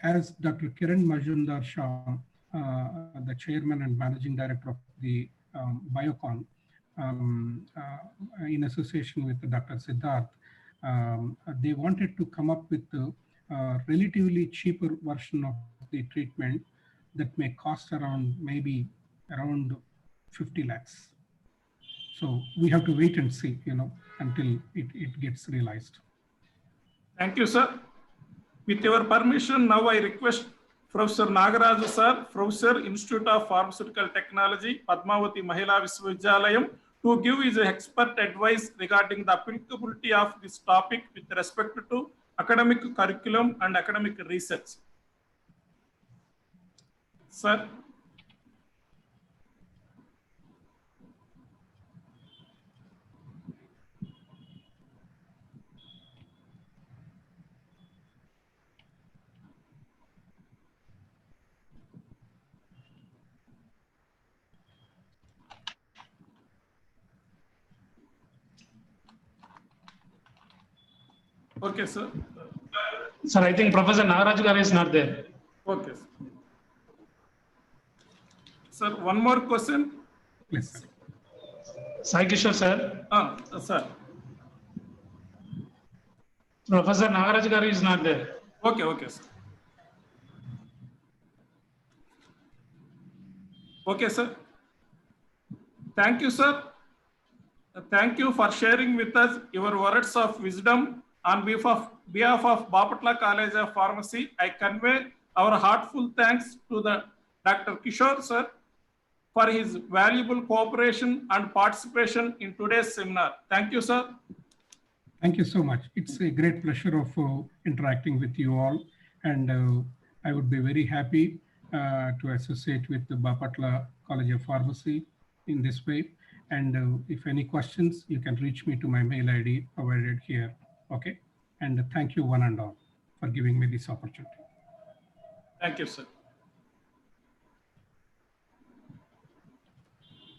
Speaker 3: As Dr. Kiran Majumdar-Shah, the chairman and managing director of the Biocon, in association with Dr. Siddharth, they wanted to come up with a relatively cheaper version of the treatment that may cost maybe around 50 lakhs. So we have to wait and see, until it gets realized.
Speaker 1: Thank you, sir. With your permission, now I request Professor Nagaraju sir, Professor, Institute of Pharmaceutical Technology, Padmavati Mahila Viswavidyalaya, to give his expert advice regarding the applicability of this topic with respect to academic curriculum and academic research. Sir. Okay, sir.
Speaker 9: Sir, I think Professor Nagaraj Garu is not there.
Speaker 1: Okay, sir. Sir, one more question.
Speaker 3: Please, sir.
Speaker 9: Sai Kishore, sir.
Speaker 1: Sir.
Speaker 9: Professor Nagaraj Garu is not there.
Speaker 1: Okay, okay, sir. Okay, sir. Thank you, sir. Thank you for sharing with us your words of wisdom. On behalf of Bapatla College of Pharmacy, I convey our heartfelt thanks to the Dr. Kishore, sir, for his valuable cooperation and participation in today's seminar. Thank you, sir.
Speaker 3: Thank you so much. It's a great pleasure of interacting with you all. And I would be very happy to associate with the Bapatla College of Pharmacy in this way. And if any questions, you can reach me to my mail ID provided here. Okay. And thank you one and all for giving me this opportunity.
Speaker 1: Thank you, sir.